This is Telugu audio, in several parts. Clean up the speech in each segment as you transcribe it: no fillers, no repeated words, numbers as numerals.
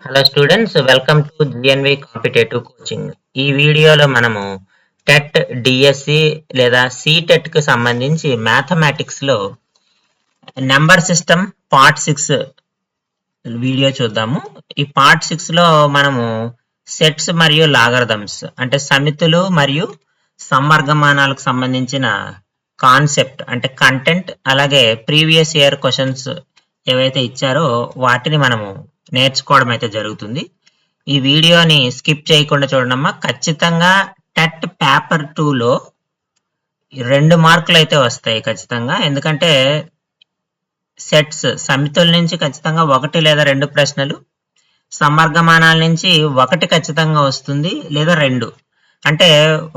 Hello students, welcome to GNV competitive coaching. ఈ వీడియోలో మనము టెట్, డిఎస్సి లేదా సిటెట్ కి సంబంధించి మ్యాథమెటిక్స్ లో నెంబర్ సిస్టమ్ పార్ట్ 6 వీడియో చూద్దాము. ఈ పార్ట్ 6 లో మనము సెట్స్ మరియు లాగరిథమ్స్ అంటే సమితులు మరియు సమ్మర్గమానాలకు సంబంధించిన కాన్సెప్ట్ అంటే కంటెంట్, అలాగే ప్రీవియస్ ఇయర్ క్వశ్చన్స్ ఏవైతే ఇచ్చారో వాటిని మనము నేర్చుకోవడం అయితే జరుగుతుంది. ఈ వీడియోని స్కిప్ చేయకుండా చూడమ్మా. ఖచ్చితంగా టెట్ పేపర్ 2లో 2 మార్కులు అయితే వస్తాయి ఖచ్చితంగా. ఎందుకంటే సెట్స్ సమితుల నుంచి ఖచ్చితంగా 1 లేదా 2 ప్రశ్నలు, సమ్మర్గమానాల నుంచి 1 ఖచ్చితంగా వస్తుంది లేదా 2. అంటే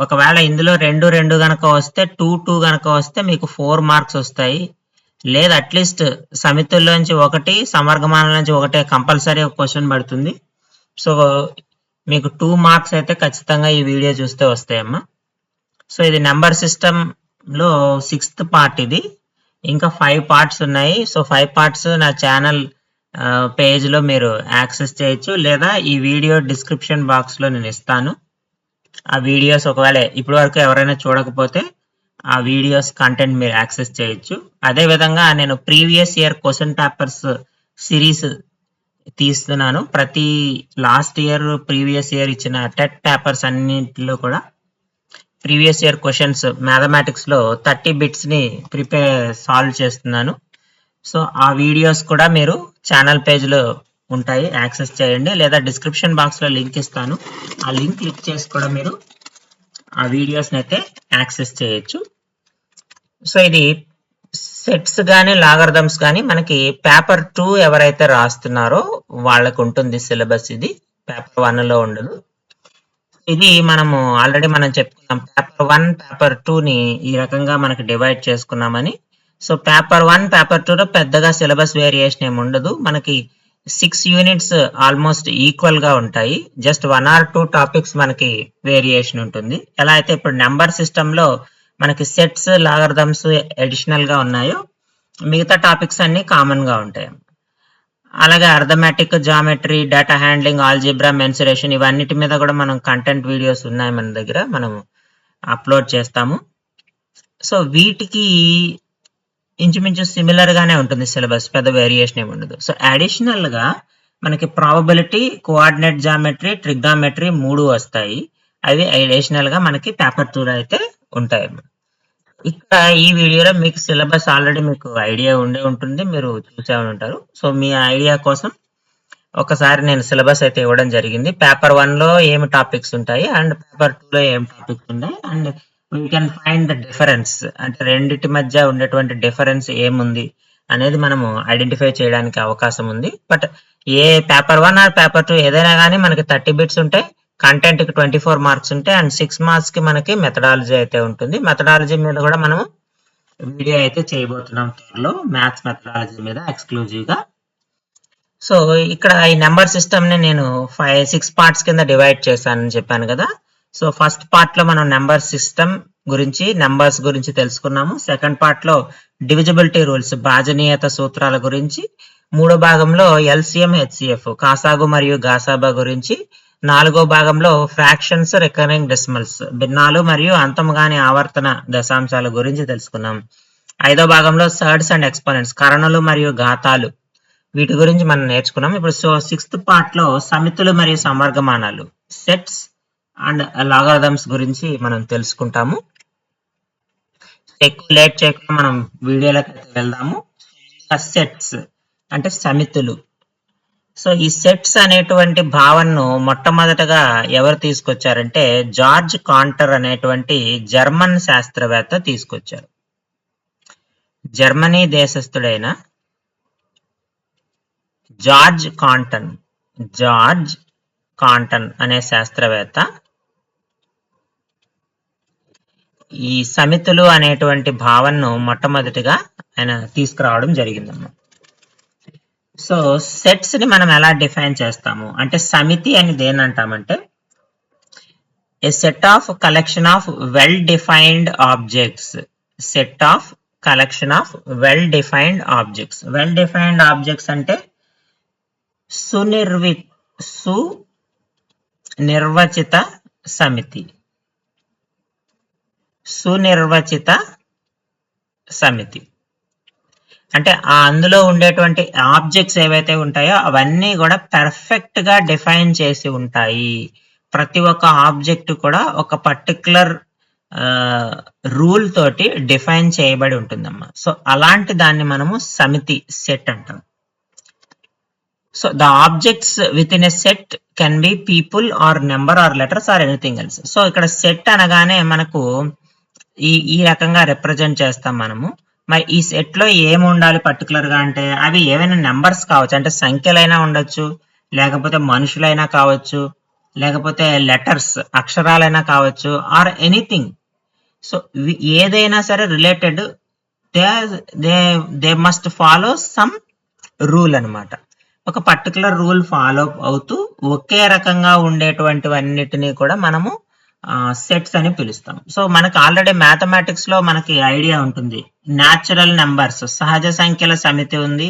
ఒకవేళ ఇందులో 2 గనక వస్తే 2 గనక వస్తే మీకు 4 మార్క్స్ వస్తాయి. లేదా అట్లీస్ట్ సమితుల్లోంచి 1, సమ్మర్గమానాల నుంచి 1 కంపల్సరీ ఒక క్వశ్చన్ పడుతుంది. సో మీకు 2 మార్క్స్ అయితే ఖచ్చితంగా ఈ వీడియో చూస్తే వస్తాయమ్మా. సో ఇది నెంబర్ సిస్టమ్ లో 6th పార్ట్. ఇది ఇంకా 5 పార్ట్స్ ఉన్నాయి. సో 5 పార్ట్స్ నా ఛానల్ పేజ్ లో మీరు యాక్సెస్ చేయొచ్చు, లేదా ఈ వీడియో డిస్క్రిప్షన్ బాక్స్ లో నేను ఇస్తాను. ఆ వీడియోస్ ఒకవేళ ఇప్పటి వరకు ఎవరైనా చూడకపోతే ఆ వీడియోస్ కంటెంట్ మీరు యాక్సెస్ చేయొచ్చు. అదే విధంగా నేను previous year question papers series తీస్తున్నాను. ప్రతి లాస్ట్ ఇయర్ ప్రీవియస్ ఇయర్ ఇచ్చిన టెట్ పేపర్స్ అన్నింటిలో కూడా ప్రీవియస్ ఇయర్ క్వశ్చన్స్ మ్యాథమెటిక్స్ లో 30 బిట్స్ ని సాల్వ్ చేస్తున్నాను. సో ఆ వీడియోస్ కూడా మీరు ఛానల్ పేజ్ లో ఉంటాయి, యాక్సెస్ చేయండి. లేదా డిస్క్రిప్షన్ బాక్స్ లో లింక్ ఇస్తాను, ఆ లింక్ క్లిక్ చేసి కూడా మీరు ఆ వీడియోస్ అయితే యాక్సెస్ చేయొచ్చు. సో ఇది సెట్స్ కానీ లాగరిథమ్స్ కానీ మనకి పేపర్ 2 ఎవరైతే రాస్తున్నారో వాళ్ళకు ఉంటుంది సిలబస్. ఇది పేపర్ 1 లో ఉండదు. ఇది మనము ఆల్రెడీ మనం చెప్పుకున్నాం, పేపర్ 1 పేపర్ 2 ని ఈ రకంగా మనకి డివైడ్ చేసుకున్నామని. సో పేపర్ 1 పేపర్ 2 లో పెద్దగా సిలబస్ వేరియేషన్ ఏమి ఉండదు. మనకి 6 యూనిట్స్ ఆల్మోస్ట్ ఈక్వల్ గా ఉంటాయి. జస్ట్ 1 or 2 టాపిక్స్ మనకి వేరియేషన్ ఉంటుంది. ఎలా అయితే ఇప్పుడు నెంబర్ సిస్టమ్ లో మనకి సెట్స్, లాగరిథమ్స్ అడిషనల్ గా ఉన్నాయో మిగతా టాపిక్స్ అన్ని కామన్ గా ఉంటాయి. అలాగే arithmetic, geometry, data handling, algebra, mensuration ఇవన్నిటి మీద కూడా మనం కంటెంట్ వీడియోస్ ఉన్నాయి మన దగ్గర, మనం అప్లోడ్ చేస్తాము. సో వీటికి ఇంచుమించు సిమిలర్ గానే ఉంటుంది సిలబస్, పెద్ద వేరియేషన్ ఏమి ఉండదు. సో అడిషనల్ గా మనకి ప్రాబబిలిటీ, కోఆర్డినేట్ జామెట్రీ, ట్రిగ్నామెట్రీ 3 వస్తాయి. అవి అడిషనల్ గా మనకి పేపర్ 2 అయితే ఉంటాయి. ఇక్కడ ఈ వీడియోలో మీకు సిలబస్ ఆల్రెడీ మీకు ఐడియా ఉండే ఉంటుంది, మీరు చూసే ఉంటారు. సో మీ ఐడియా కోసం ఒకసారి నేను సిలబస్ అయితే ఇవ్వడం జరిగింది. పేపర్ 1 లో ఏమి టాపిక్స్ ఉంటాయి అండ్ పేపర్ 2 లో ఏమి టాపిక్స్ ఉంటాయి, and we can find the difference, అంటే రెండిటి మధ్య ఉండేటువంటి డిఫరెన్స్ ఏముంది అనేది మనము ఐడెంటిఫై చేయడానికి అవకాశం ఉంది. But A paper 1 are paper 2 ఏదైనా కానీ మనకి 30 బిట్స్ ఉంటాయి, కంటెంట్ కి 24 మార్క్స్ ఉంటాయి, అండ్ 6 మార్క్స్ కి మనకి మెథడాలజీ అయితే ఉంటుంది. మెథడాలజీ మీద కూడా మనము వీడియో అయితే చేయబోతున్నాం త్వరలో, మ్యాథ్స్ మెథడాలజీ మీద ఎక్స్క్లూజివ్ గా. సో ఇక్కడ ఈ నెంబర్ సిస్టమ్ ని నేను 6 పార్ట్స్ కింద డివైడ్ చేశానని చెప్పాను కదా. సో ఫస్ట్ పార్ట్ లో మనం నెంబర్ సిస్టమ్ గురించి, నెంబర్స్ గురించి తెలుసుకున్నాము. సెకండ్ పార్ట్ లో డివిజిబిలిటీ రూల్స్, భాజనీయత సూత్రాల గురించి. మూడో భాగంలో ఎల్సిఎం, హెచ్సిఎఫ్, కాసాగు మరియు గాసాబా గురించి. నాలుగో భాగంలో ఫ్రాక్షన్స్, రికరింగ్ డెసిమల్స్, భిన్నాలు మరియు అంతముగాని ఆవర్తన దశాంశాల గురించి తెలుసుకున్నాం. ఐదో భాగంలో సర్డ్స్ అండ్ ఎక్స్పోనెంట్స్, కరణులు మరియు ఘాతాలు, వీటి గురించి మనం నేర్చుకున్నాం. ఇప్పుడు సో 6th పార్ట్ లో సమితులు మరియు సమవర్గమానాలు, సెట్స్ అండ్ లాగరిథమ్స్ గురించి మనం తెలుసుకుంటాము. ఎక్కువ లేట్ చేయకుండా మనం వీడియోలోకి వెళ్దాము. సెట్స్ అంటే సమితులు. సో ఈ సెట్స్ అనేటువంటి భావనను మొట్టమొదటగా ఎవరు తీసుకొచ్చారంటే జార్జ్ కాంటర్ అనేటువంటి జర్మన్ శాస్త్రవేత్త తీసుకొచ్చారు. జర్మనీ దేశస్థుడైన జార్జ్ కాంటన్ అనే శాస్త్రవేత్త ఈ సమితులు అనేటువంటి భావనను మొట్టమొదటిగా ఆయన తీసుకురావడం జరిగిందన్నమాట. సో సెట్స్ ని మనం ఎలా డిఫైన్ చేస్తాము అంటే, సమితి అని దేనంటామంటే a set of collection of well defined objects. Set of collection of well defined objects. Well defined objects అంటే సునిర్వచిత సమితి. సునిర్వచిత సమితి అంటే అందులో ఉండేటువంటి ఆబ్జెక్ట్స్ ఏవైతే ఉంటాయో అవన్నీ కూడా పర్ఫెక్ట్ గా డిఫైన్ చేసి ఉంటాయి. ప్రతి ఒక్క ఆబ్జెక్ట్ కూడా ఒక పర్టికులర్ రూల్ తోటి డిఫైన్ చేయబడి ఉంటుందమ్మా. సో అలాంటి దాన్ని మనము సమితి సెట్ అంటాం. So the objects within a set can be people or number or letters or anything else. So ఇక్కడ సెట్ అనగానే మనకు ఈ రకంగా రిప్రజెంట్ చేస్తాం మనము. మరి ఈ సెట్ లో ఏమి ఉండాలి పర్టికులర్ గా అంటే అవి ఏవైనా నెంబర్స్ కావచ్చు, అంటే సంఖ్యలైనా ఉండొచ్చు, లేకపోతే మనుషులైనా కావచ్చు, లేకపోతే లెటర్స్ అక్షరాలైనా కావచ్చు, ఆర్ ఎనీథింగ్. సో ఏదైనా సరే related they must follow some rule అన్నమాట. ఒక పర్టికులర్ రూల్ ఫాలో అవుతూ ఒకే రకంగా ఉండేటువంటివన్నిటినీ కూడా మనము సెట్స్ అని పిలుస్తాం. సో మనకి ఆల్రెడీ మ్యాథమెటిక్స్ లో మనకి ఐడియా ఉంటుంది. న్యాచురల్ నెంబర్స్ సహజ సంఖ్యల సమితి ఉంది,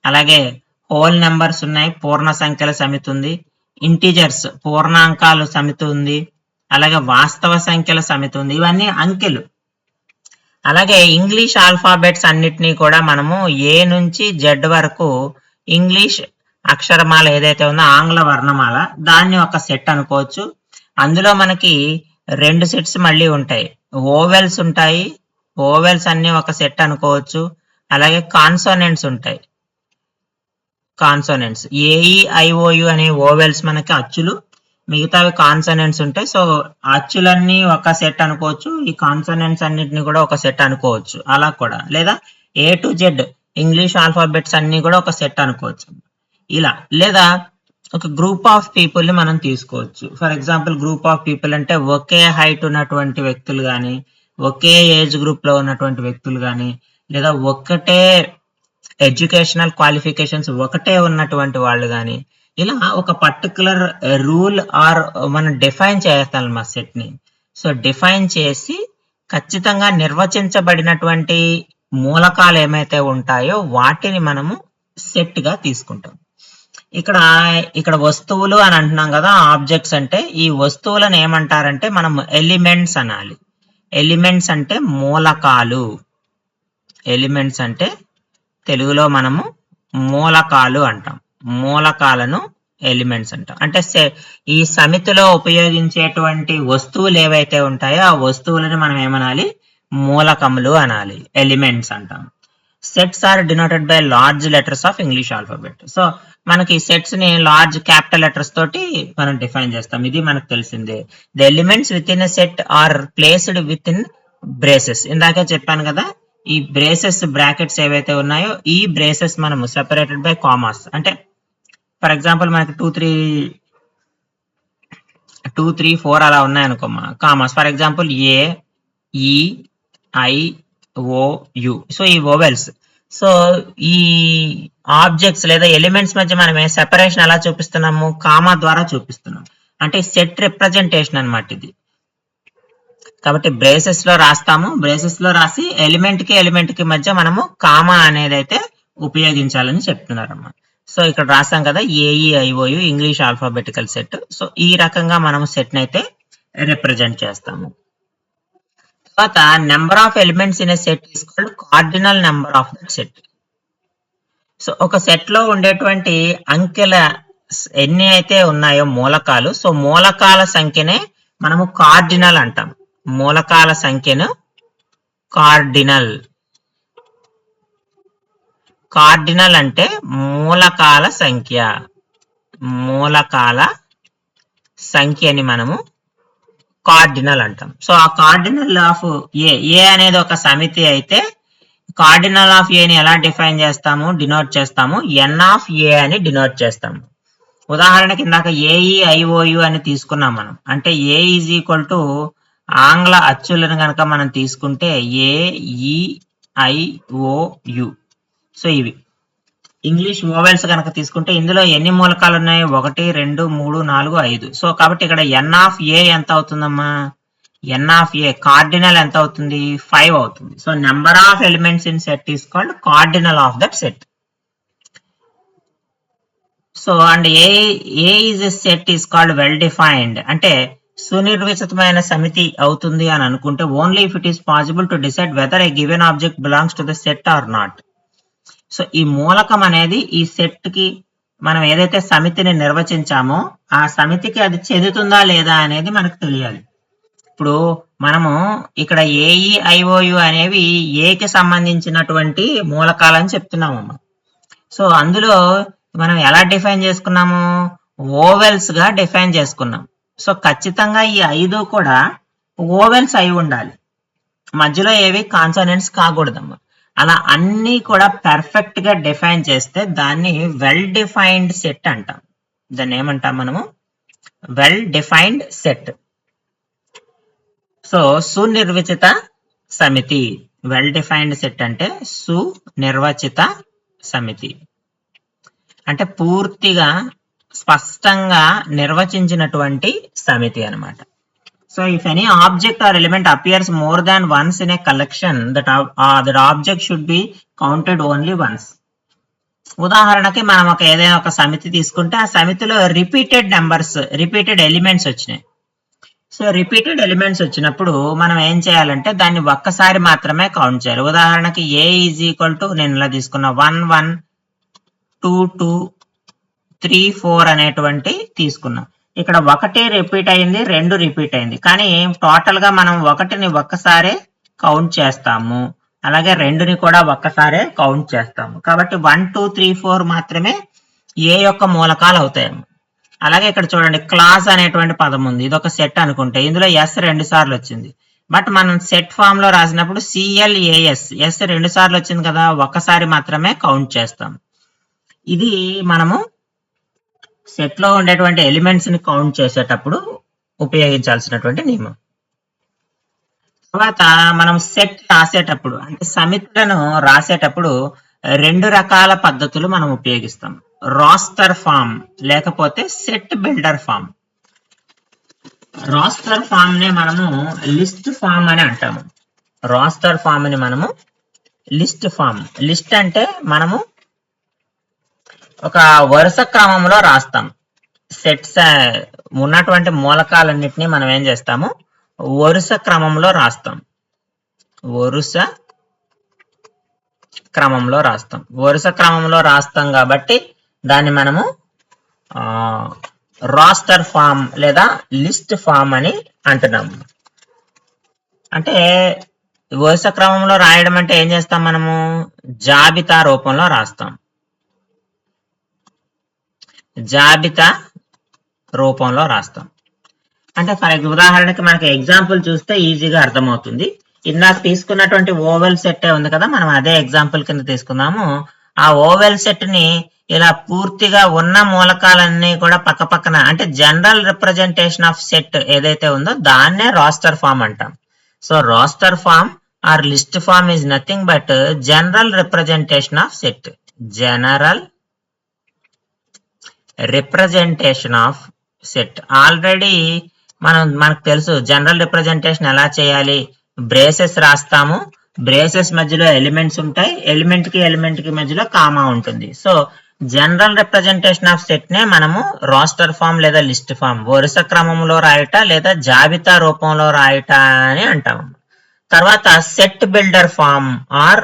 అలాగే హోల్ నెంబర్స్ ఉన్నాయి, పూర్ణ సంఖ్యల సమితి ఉంది, ఇంటీజర్స్ పూర్ణాంకాలు సమితి ఉంది, అలాగే వాస్తవ సంఖ్యల సమితి ఉంది. ఇవన్నీ అంకెలు. అలాగే ఇంగ్లీష్ ఆల్ఫాబెట్స్ అన్నిటినీ కూడా మనము ఏ నుంచి జెడ్ వరకు ఇంగ్లీష్ అక్షరమాల ఏదైతే ఉందో ఆంగ్ల వర్ణమాల, దాన్ని ఒక సెట్ అనుకోవచ్చు. అందులో మనకి 2 సెట్స్ మళ్ళీ ఉంటాయి. ఓవెల్స్ ఉంటాయి, ఓవెల్స్ అన్ని ఒక సెట్ అనుకోవచ్చు. అలాగే కాన్సోనెంట్స్ ఉంటాయి, కాన్సోనెంట్స్ ఏఈఐఓయు అనే ఓవెల్స్ మనకి అచ్చులు, మిగతావి కాన్సోనెంట్స్ ఉంటాయి. సో అచ్చులన్నీ ఒక సెట్ అనుకోవచ్చు, ఈ కాన్సోనెంట్స్ అన్నిటిని కూడా ఒక సెట్ అనుకోవచ్చు. అలా కూడా, లేదా A to Z English alphabets అన్ని కూడా ఒక సెట్ అనుకోవచ్చు. ఇలా లేదా ఒక గ్రూప్ ఆఫ్ పీపుల్ ని మనం తీసుకోవచ్చు. For example group of people అంటే ఒకే హైట్ ఉన్నటువంటి వ్యక్తులు కానీ, ఒకే ఏజ్ గ్రూప్ లో ఉన్నటువంటి వ్యక్తులు కానీ, లేదా ఒకటే ఎడ్యుకేషనల్ క్వాలిఫికేషన్స్ ఒకటే ఉన్నటువంటి వాళ్ళు కానీ, ఇలా ఒక పర్టికులర్ రూల్ ఆర్ మనం డిఫైన్ చేస్తాం మా సెట్ ని. సో డిఫైన్ చేసి ఖచ్చితంగా నిర్వచించబడినటువంటి మూలకాలు ఏమైతే ఉంటాయో వాటిని మనము సెట్ గా తీసుకుంటాం. ఇక్కడ వస్తువులు అని అంటున్నాం కదా, ఆబ్జెక్ట్స్ అంటే ఈ వస్తువులను ఏమంటారంటే మనం ఎలిమెంట్స్ అనాలి. ఎలిమెంట్స్ అంటే మూలకాలు. ఎలిమెంట్స్ అంటే తెలుగులో మనము మూలకాలు అంటాం. మూలకాలను ఎలిమెంట్స్ అంటాం. అంటే ఈ సమితిలో ఉపయోగించేటువంటి వస్తువులు ఏవైతే ఉంటాయో ఆ వస్తువులను మనం ఏమనాలి, మూలకములు అనాలి, ఎలిమెంట్స్ అంటాం. Sets are denoted by large letters of English alphabet. So మనకి సెట్స్ ని లార్జ్ క్యాపిటల్ లెటర్స్ తోటి మనం డిఫైన్ చేస్తాం, ఇది మనకు తెలిసిందే. The elements within a set are placed within braces. ఇందాకే చెప్పాను కదా, ఈ బ్రేసెస్ బ్రాకెట్స్ ఏవైతే ఉన్నాయో ఈ బ్రేసెస్ మనము సెపరేటెడ్ బై కామాస్. అంటే ఫర్ ఎగ్జాంపుల్ మనకి 2, 3, 4 అలా ఉన్నాయనుకోమా కామాస్. ఫర్ ఎగ్జాంపుల్ ఏ, ఈ, ఐ, ఓ, యు. సో ఈ ఓవెల్స్. సో ఈ ఆబ్జెక్ట్స్ లేదా ఎలిమెంట్స్ మధ్య మనం సెపరేషన్ ఎలా చూపిస్తున్నాము, కామా ద్వారా చూపిస్తున్నాం. అంటే సెట్ రిప్రజెంటేషన్ అన్నమాట ఇది. కాబట్టి బ్రేసెస్ లో రాస్తాము, బ్రేసెస్ లో రాసి ఎలిమెంట్ కి మధ్య మనము కామా అనేది అయితే ఉపయోగించాలని చెప్తున్నారన్నమాట. సో ఇక్కడ రాస్తాం కదా AEIOU English alphabetical set. So ఈ రకంగా మనము సెట్ ని అయితే రిప్రజెంట్ చేస్తాము. తర్వాత number of elements in a set is called cardinal number of that set. So ఒక సెట్ లో ఉండేటువంటి అంకెల ఎన్ని అయితే ఉన్నాయో మూలకాలు, సో మూలకాల సంఖ్యనే మనము కార్డినల్ అంటాం. మూలకాల సంఖ్యను కార్డినల్. కార్డినల్ అంటే మూలకాల సంఖ్య. మూలకాల సంఖ్యని మనము కార్డినల్ అంటాం. సో ఆ కార్డినల్ ఆఫ్ ఏ అనేది ఒక సమితి అయితే కార్డినల్ ఆఫ్ ఏని ఎలా డిఫైన్ చేస్తాము, డినోట్ చేస్తాము, ఎన్ ఆఫ్ ఏ అని డినోట్ చేస్తాము. ఉదాహరణకి ఇందాక ఏఈఐఓయు అని తీసుకున్నాం మనం. అంటే ఏ ఈజ్ ఈక్వల్ టు ఆంగ్ల అచ్చులను కనుక మనం తీసుకుంటే ఏఈఐఓయు. సో ఇవి ఇంగ్లీష్ ఓవెల్స్ కనుక తీసుకుంటే ఇందులో ఎన్ని మూలకాలు ఉన్నాయి, 1, 2, 3, 4, 5. సో కాబట్టి ఇక్కడ ఎన్ ఆఫ్ ఏ ఎంత అవుతుందమ్మా, ఎన్ ఆఫ్ ఏ కార్డినల్ ఎంత అవుతుంది, 5 అవుతుంది. So number of elements in set is called cardinal of that set. So and A is a set is called well defined అంటే సునిర్వచితమైన సమితి అవుతుంది అని అనుకుంటే only if it is possible to decide whether a given object belongs to the set or not. So ఈ మూలకం అనేది ఈ సెట్ కి మనం ఏదైతే సమితిని నిర్వచించామో ఆ సమితికి అది చెందుతుందా లేదా అనేది మనకు తెలియాలి. ఇప్పుడు మనము ఇక్కడ ఏఈఐఓయు అనేవి ఏకి సంబంధించినటువంటి మూలకాలని చెప్తున్నామమ్మా. సో అందులో మనం ఎలా డిఫైన్ చేసుకున్నాము, ఓవెల్స్ గా డిఫైన్ చేసుకున్నాం. సో ఖచ్చితంగా ఈ 5 కూడా ఓవెల్స్ అయి ఉండాలి, మధ్యలో ఏవి కాన్సోనెంట్స్ కాకూడదమ్మా. అలా అన్ని కూడా పర్ఫెక్ట్ గా డిఫైన్ చేస్తే దాన్ని వెల్ డిఫైన్డ్ సెట్ అంటాం. దాన్ని ఏమంటాం మనము, వెల్ డిఫైన్డ్ సెట్. సో సునిర్వచిత సమితి, వెల్ డిఫైన్డ్ సెట్ అంటే సునిర్వచిత సమితి అంటే పూర్తిగా స్పష్టంగా నిర్వచించినటువంటి సమితి అన్నమాట. So if any object or element appears more than once in a collection, that object should be counted only once. ఉదాహరణకి మనం ఏదైనా ఒక సమితి తీసుకుంటే ఆ సమితిలో రిపీటెడ్ ఎలిమెంట్స్ వచ్చినాయి. సో రిపీటెడ్ ఎలిమెంట్స్ వచ్చినప్పుడు మనం ఏం చేయాలంటే దాన్ని ఒక్కసారి మాత్రమే కౌంట్ చేయాలి. ఉదాహరణకి ఏ ఈజ్ ఈక్వల్ టు నేను ఇలా తీసుకున్నా 1 1 2 2 3 4 అనేటువంటి తీసుకున్నాం. ఇక్కడ 1 రిపీట్ అయింది, 2 రిపీట్ అయింది, కానీ టోటల్ గా మనం 1ని ఒక్కసారే కౌంట్ చేస్తాము, అలాగే 2ని కూడా ఒక్కసారే కౌంట్ చేస్తాము. కాబట్టి 1 2 3 4 మాత్రమే ఏ యొక్క మూలకాలు అవుతాయి. అలాగే ఇక్కడ చూడండి క్లాస్ అనేటువంటి పదం ఉంది, ఇది ఒక సెట్ అనుకుంటే ఇందులో ఎస్ 2 సార్లు వచ్చింది. బట్ మనం సెట్ ఫామ్ లో రాసినప్పుడు CLAS ఎస్ 2 సార్లు వచ్చింది కదా, ఒక్కసారి మాత్రమే కౌంట్ చేస్తాం. ఇది మనము సెట్ లో ఉండేటువంటి ఎలిమెంట్స్ ని కౌంట్ చేసేటప్పుడు ఉపయోగించాల్సినటువంటి నియమం. తర్వాత మనం సెట్ రాసేటప్పుడు అంటే సమితులను రాసేటప్పుడు 2 రకాల పద్ధతులు మనం ఉపయోగిస్తాం, రాస్టర్ ఫామ్ లేకపోతే set builder form. Roster form నే మనము లిస్ట్ ఫామ్ అని అంటాము. రాస్టర్ ఫామ్ ని మనము లిస్ట్ ఫామ్. లిస్ట్ అంటే మనము ఒక వరుస క్రమంలో రాస్తాం. సెట్స్ ఉన్నటువంటి మూలకాలన్నిటినీ మనం ఏం చేస్తాము, వరుస క్రమంలో రాస్తాం. వరుస క్రమంలో రాస్తాం కాబట్టి దాన్ని మనము రాస్టర్ ఫామ్ లేదా లిస్ట్ ఫామ్ అని అంటున్నాము. అంటే వరుస క్రమంలో రాయడం అంటే ఏం చేస్తాం, మనము జాబితా రూపంలో రాస్తాం. అంటే ఉదాహరణకి మనకి ఎగ్జాంపుల్ చూస్తే ఈజీగా అర్థమవుతుంది. ఇందాక తీసుకున్నటువంటి ఓవెల్ సెట్ ఉంది కదా, మనం అదే ఎగ్జాంపుల్ కింద తీసుకున్నాము. ఆ ఓవెల్ సెట్ ని ఇలా పూర్తిగా ఉన్న మూలకాలన్నీ కూడా పక్క పక్కన అంటే జనరల్ రిప్రజెంటేషన్ ఆఫ్ సెట్ ఏదైతే ఉందో దాన్నే రాస్టర్ ఫామ్ అంటాం. So roster form or list form is nothing but general representation of set. General representation of set. Already మనకు తెలుసు జనరల్ రిప్రజెంటేషన్ ఎలా చేయాలి. బ్రేసెస్ రాస్తాము, బ్రేసెస్ మధ్యలో ఎలిమెంట్స్ ఉంటాయి, ఎలిమెంట్ కి మధ్యలో కామా ఉంటుంది. So general representation of set నే మనము రాస్టర్ ఫామ్ లేదా లిస్ట్ ఫామ్, వరుస క్రమంలో రాయట లేదా జాబితా రూపంలో రాయట అని అంటాము. తర్వాత set builder form or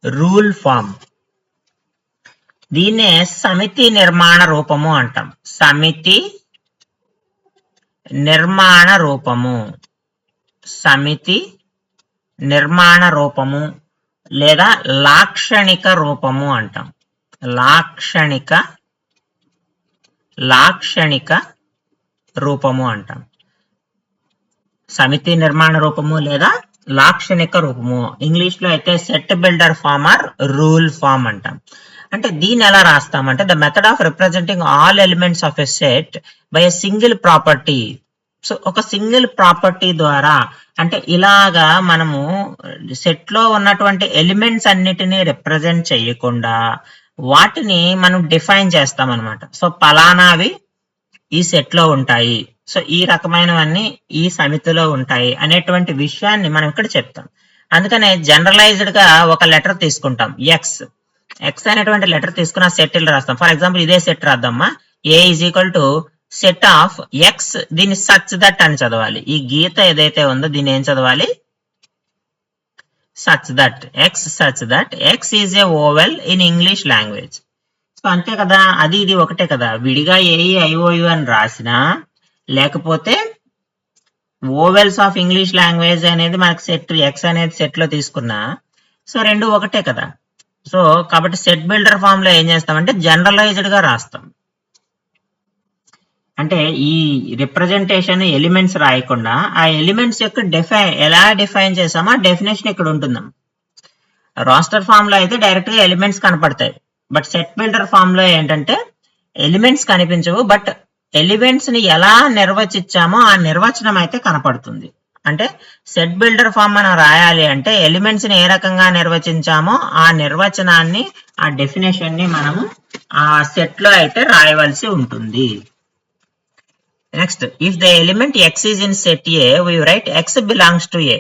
rule form. దీన్నే సమితి నిర్మాణ రూపము అంటాం. సమితి నిర్మాణ రూపము లేదా లాక్షణిక రూపము అంటాం. లాక్షణిక రూపము అంటాం. సమితి నిర్మాణ రూపము లేదా లాక్షణిక రూపము. ఇంగ్లీష్ లో అయితే set builder form or rule form అంటాం. అంటే దీన్ని ఎలా రాస్తామంటే the method of representing all elements of a set by a single property. So ఒక సింగిల్ ప్రాపర్టీ ద్వారా అంటే ఇలాగా మనము సెట్ లో ఉన్నటువంటి ఎలిమెంట్స్ అన్నిటినీ రిప్రజెంట్ చేయకుండా వాటిని మనం డిఫైన్ చేస్తాం అనమాట. సో పలానావి ఈ సెట్ లో ఉంటాయి, సో ఈ రకమైనవన్నీ ఈ సమితిలో ఉంటాయి అనేటువంటి విషయాన్ని మనం ఇక్కడ చెప్తాం. అందుకనే జనరలైజ్డ్ గా ఒక లెటర్ తీసుకుంటాం ఎక్స్. ఎక్స్ అనేటువంటి లెటర్ తీసుకున్న సెట్ రాస్తాం. ఫర్ ఎగ్జాంపుల్ ఇదే సెట్ రాద్దామా. A is equal to set of X, దీన్ని సచ్ దట్ అని చదవాలి. ఈ గీత ఏదైతే ఉందో దీన్ని ఏం చదవాలి, such that X is a vowel in English language. So అంతే కదా, అది ఇది ఒకటే కదా. విడిగా ఏఈఐఓయు అని రాసినా లేకపోతే ఓవెల్స్ ఆఫ్ ఇంగ్లీష్ లాంగ్వేజ్ అనేది మనకి సెట్ ఎక్స్ అనేది సెట్ లో తీసుకున్నా, సో రెండు ఒకటే కదా. సో కాబట్టి సెట్ బిల్డర్ ఫామ్ లో ఏం చేస్తామంటే జనరలైజ్డ్ గా రాస్తాం. అంటే ఈ రిప్రజెంటేషన్ ఎలిమెంట్స్ రాయకుండా ఆ ఎలిమెంట్స్ యొక్క ఎలా డిఫైన్ చేసామో ఆ డెఫినేషన్ ఇక్కడ ఉంటుందాం. రాస్టర్ ఫామ్ లో అయితే డైరెక్ట్ గా ఎలిమెంట్స్ కనపడతాయి. బట్ సెట్ బిల్డర్ ఫామ్ లో ఏంటంటే ఎలిమెంట్స్ కనిపించవు, బట్ ఎలిమెంట్స్ ని ఎలా నిర్వచించామో ఆ నిర్వచనం అయితే కనపడుతుంది. అంటే సెట్ బిల్డర్ ఫామ్ మనం రాయాలి అంటే ఎలిమెంట్స్ ని ఏ రకంగా నిర్వచించామో ఆ నిర్వచనాన్ని, ఆ డెఫినేషన్ ని మనము ఆ సెట్ లో అయితే రాయవలసి ఉంటుంది. Next, if the element X is in set A, we write X belongs to A.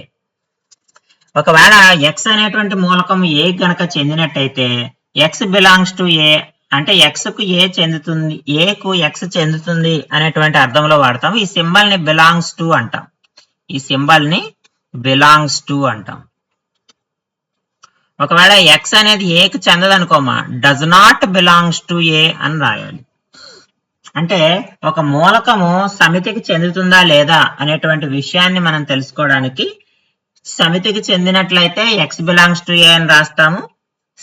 ఒకవేళ ఎక్స్ అనేటువంటి మూలకం ఏ గనక చెందినట్టయితే ఎక్స్ బిలాంగ్స్ టు ఏ అంటే ఎక్స్ కు ఏ చెందుతుంది, ఏ కు ఎక్స్ చెందుతుంది అనేటువంటి అర్థంలో వాడతాం. ఈ సింబల్ ని బిలాంగ్స్ టు అంటాం. ఈ సింబల్ ని బిలాంగ్స్ టు అంటాం. ఒకవేళ ఎక్స్ అనేది ఏ కు చెందదనుకోమా, does not belongs to A అని రాయాలి. అంటే ఒక మూలకము సమితికి చెందుతుందా లేదా అనేటువంటి విషయాన్ని మనం తెలుసుకోవడానికి సమితికి చెందినట్లయితే ఎక్స్ బిలాంగ్స్ టు ఏ అని రాస్తాము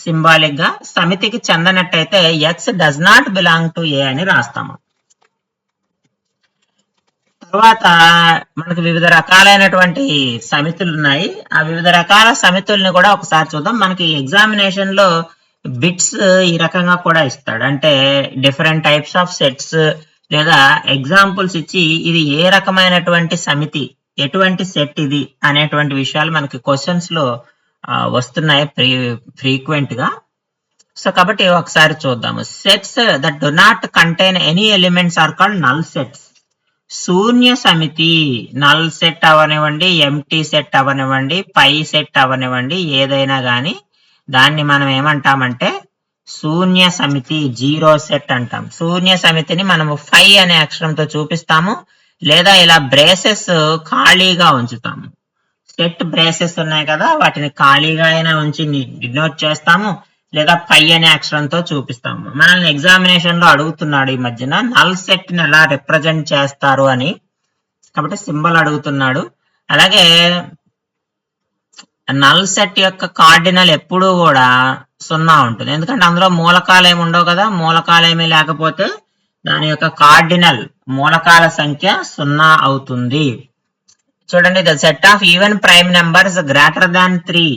సింబాలిక్ గా. సమితికి చెందనట్టయితే X does not belong to A అని రాస్తాము. తర్వాత మనకు వివిధ రకాలైనటువంటి సమితులు ఉన్నాయి. ఆ వివిధ రకాల సమితుల్ని కూడా ఒకసారి చూద్దాం. మనకి ఎగ్జామినేషన్ లో బిట్స్ ఈ రకంగా కూడా ఇస్తాడు. అంటే డిఫరెంట్ టైప్స్ ఆఫ్ సెట్స్ లేదా ఎగ్జాంపుల్స్ ఇచ్చి ఇది ఏ రకమైనటువంటి సమితి, ఎటువంటి సెట్ ఇది అనేటువంటి విషయాలు మనకి క్వశ్చన్స్ లో వస్తున్నాయి ఫ్రీక్వెంట్ గా. సో కాబట్టి ఒకసారి చూద్దాము. Sets that do not contain any elements are called null sets. శూన్య సమితి, నల్ సెట్ అవనివ్వండి, ఎంటీ సెట్ అవనివ్వండి, పై సెట్ అవనివ్వండి, ఏదైనా కానీ దాన్ని మనం ఏమంటామంటే శూన్య సమితి, జీరో సెట్ అంటాం. శూన్య సమితిని మనము 5 అనే అక్షరంతో చూపిస్తాము, లేదా ఇలా బ్రేసెస్ ఖాళీగా ఉంచుతాము. సెట్ బ్రేసెస్ ఉన్నాయి కదా, వాటిని ఖాళీగా అయినా ఉంచి డినోట్ చేస్తాము, లేదా పై అనే అక్షరంతో చూపిస్తాము. మనల్ని ఎగ్జామినేషన్ లో అడుగుతున్నాడు ఈ మధ్యన నల్ సెట్ ని ఎలా రిప్రజెంట్ చేస్తారు అని, కాబట్టి సింబల్ అడుగుతున్నాడు. అలాగే నల్ సెట్ యొక్క కార్డినల్ ఎప్పుడూ కూడా 0 ఉంటుంది, ఎందుకంటే అందులో మూలకాలు ఏమి ఉండవు కదా. మూలకాలు ఏమీ లేకపోతే దాని యొక్క కార్డినల్ మూలకాల సంఖ్య 0 అవుతుంది. చూడండి, the set of even prime numbers greater than 3.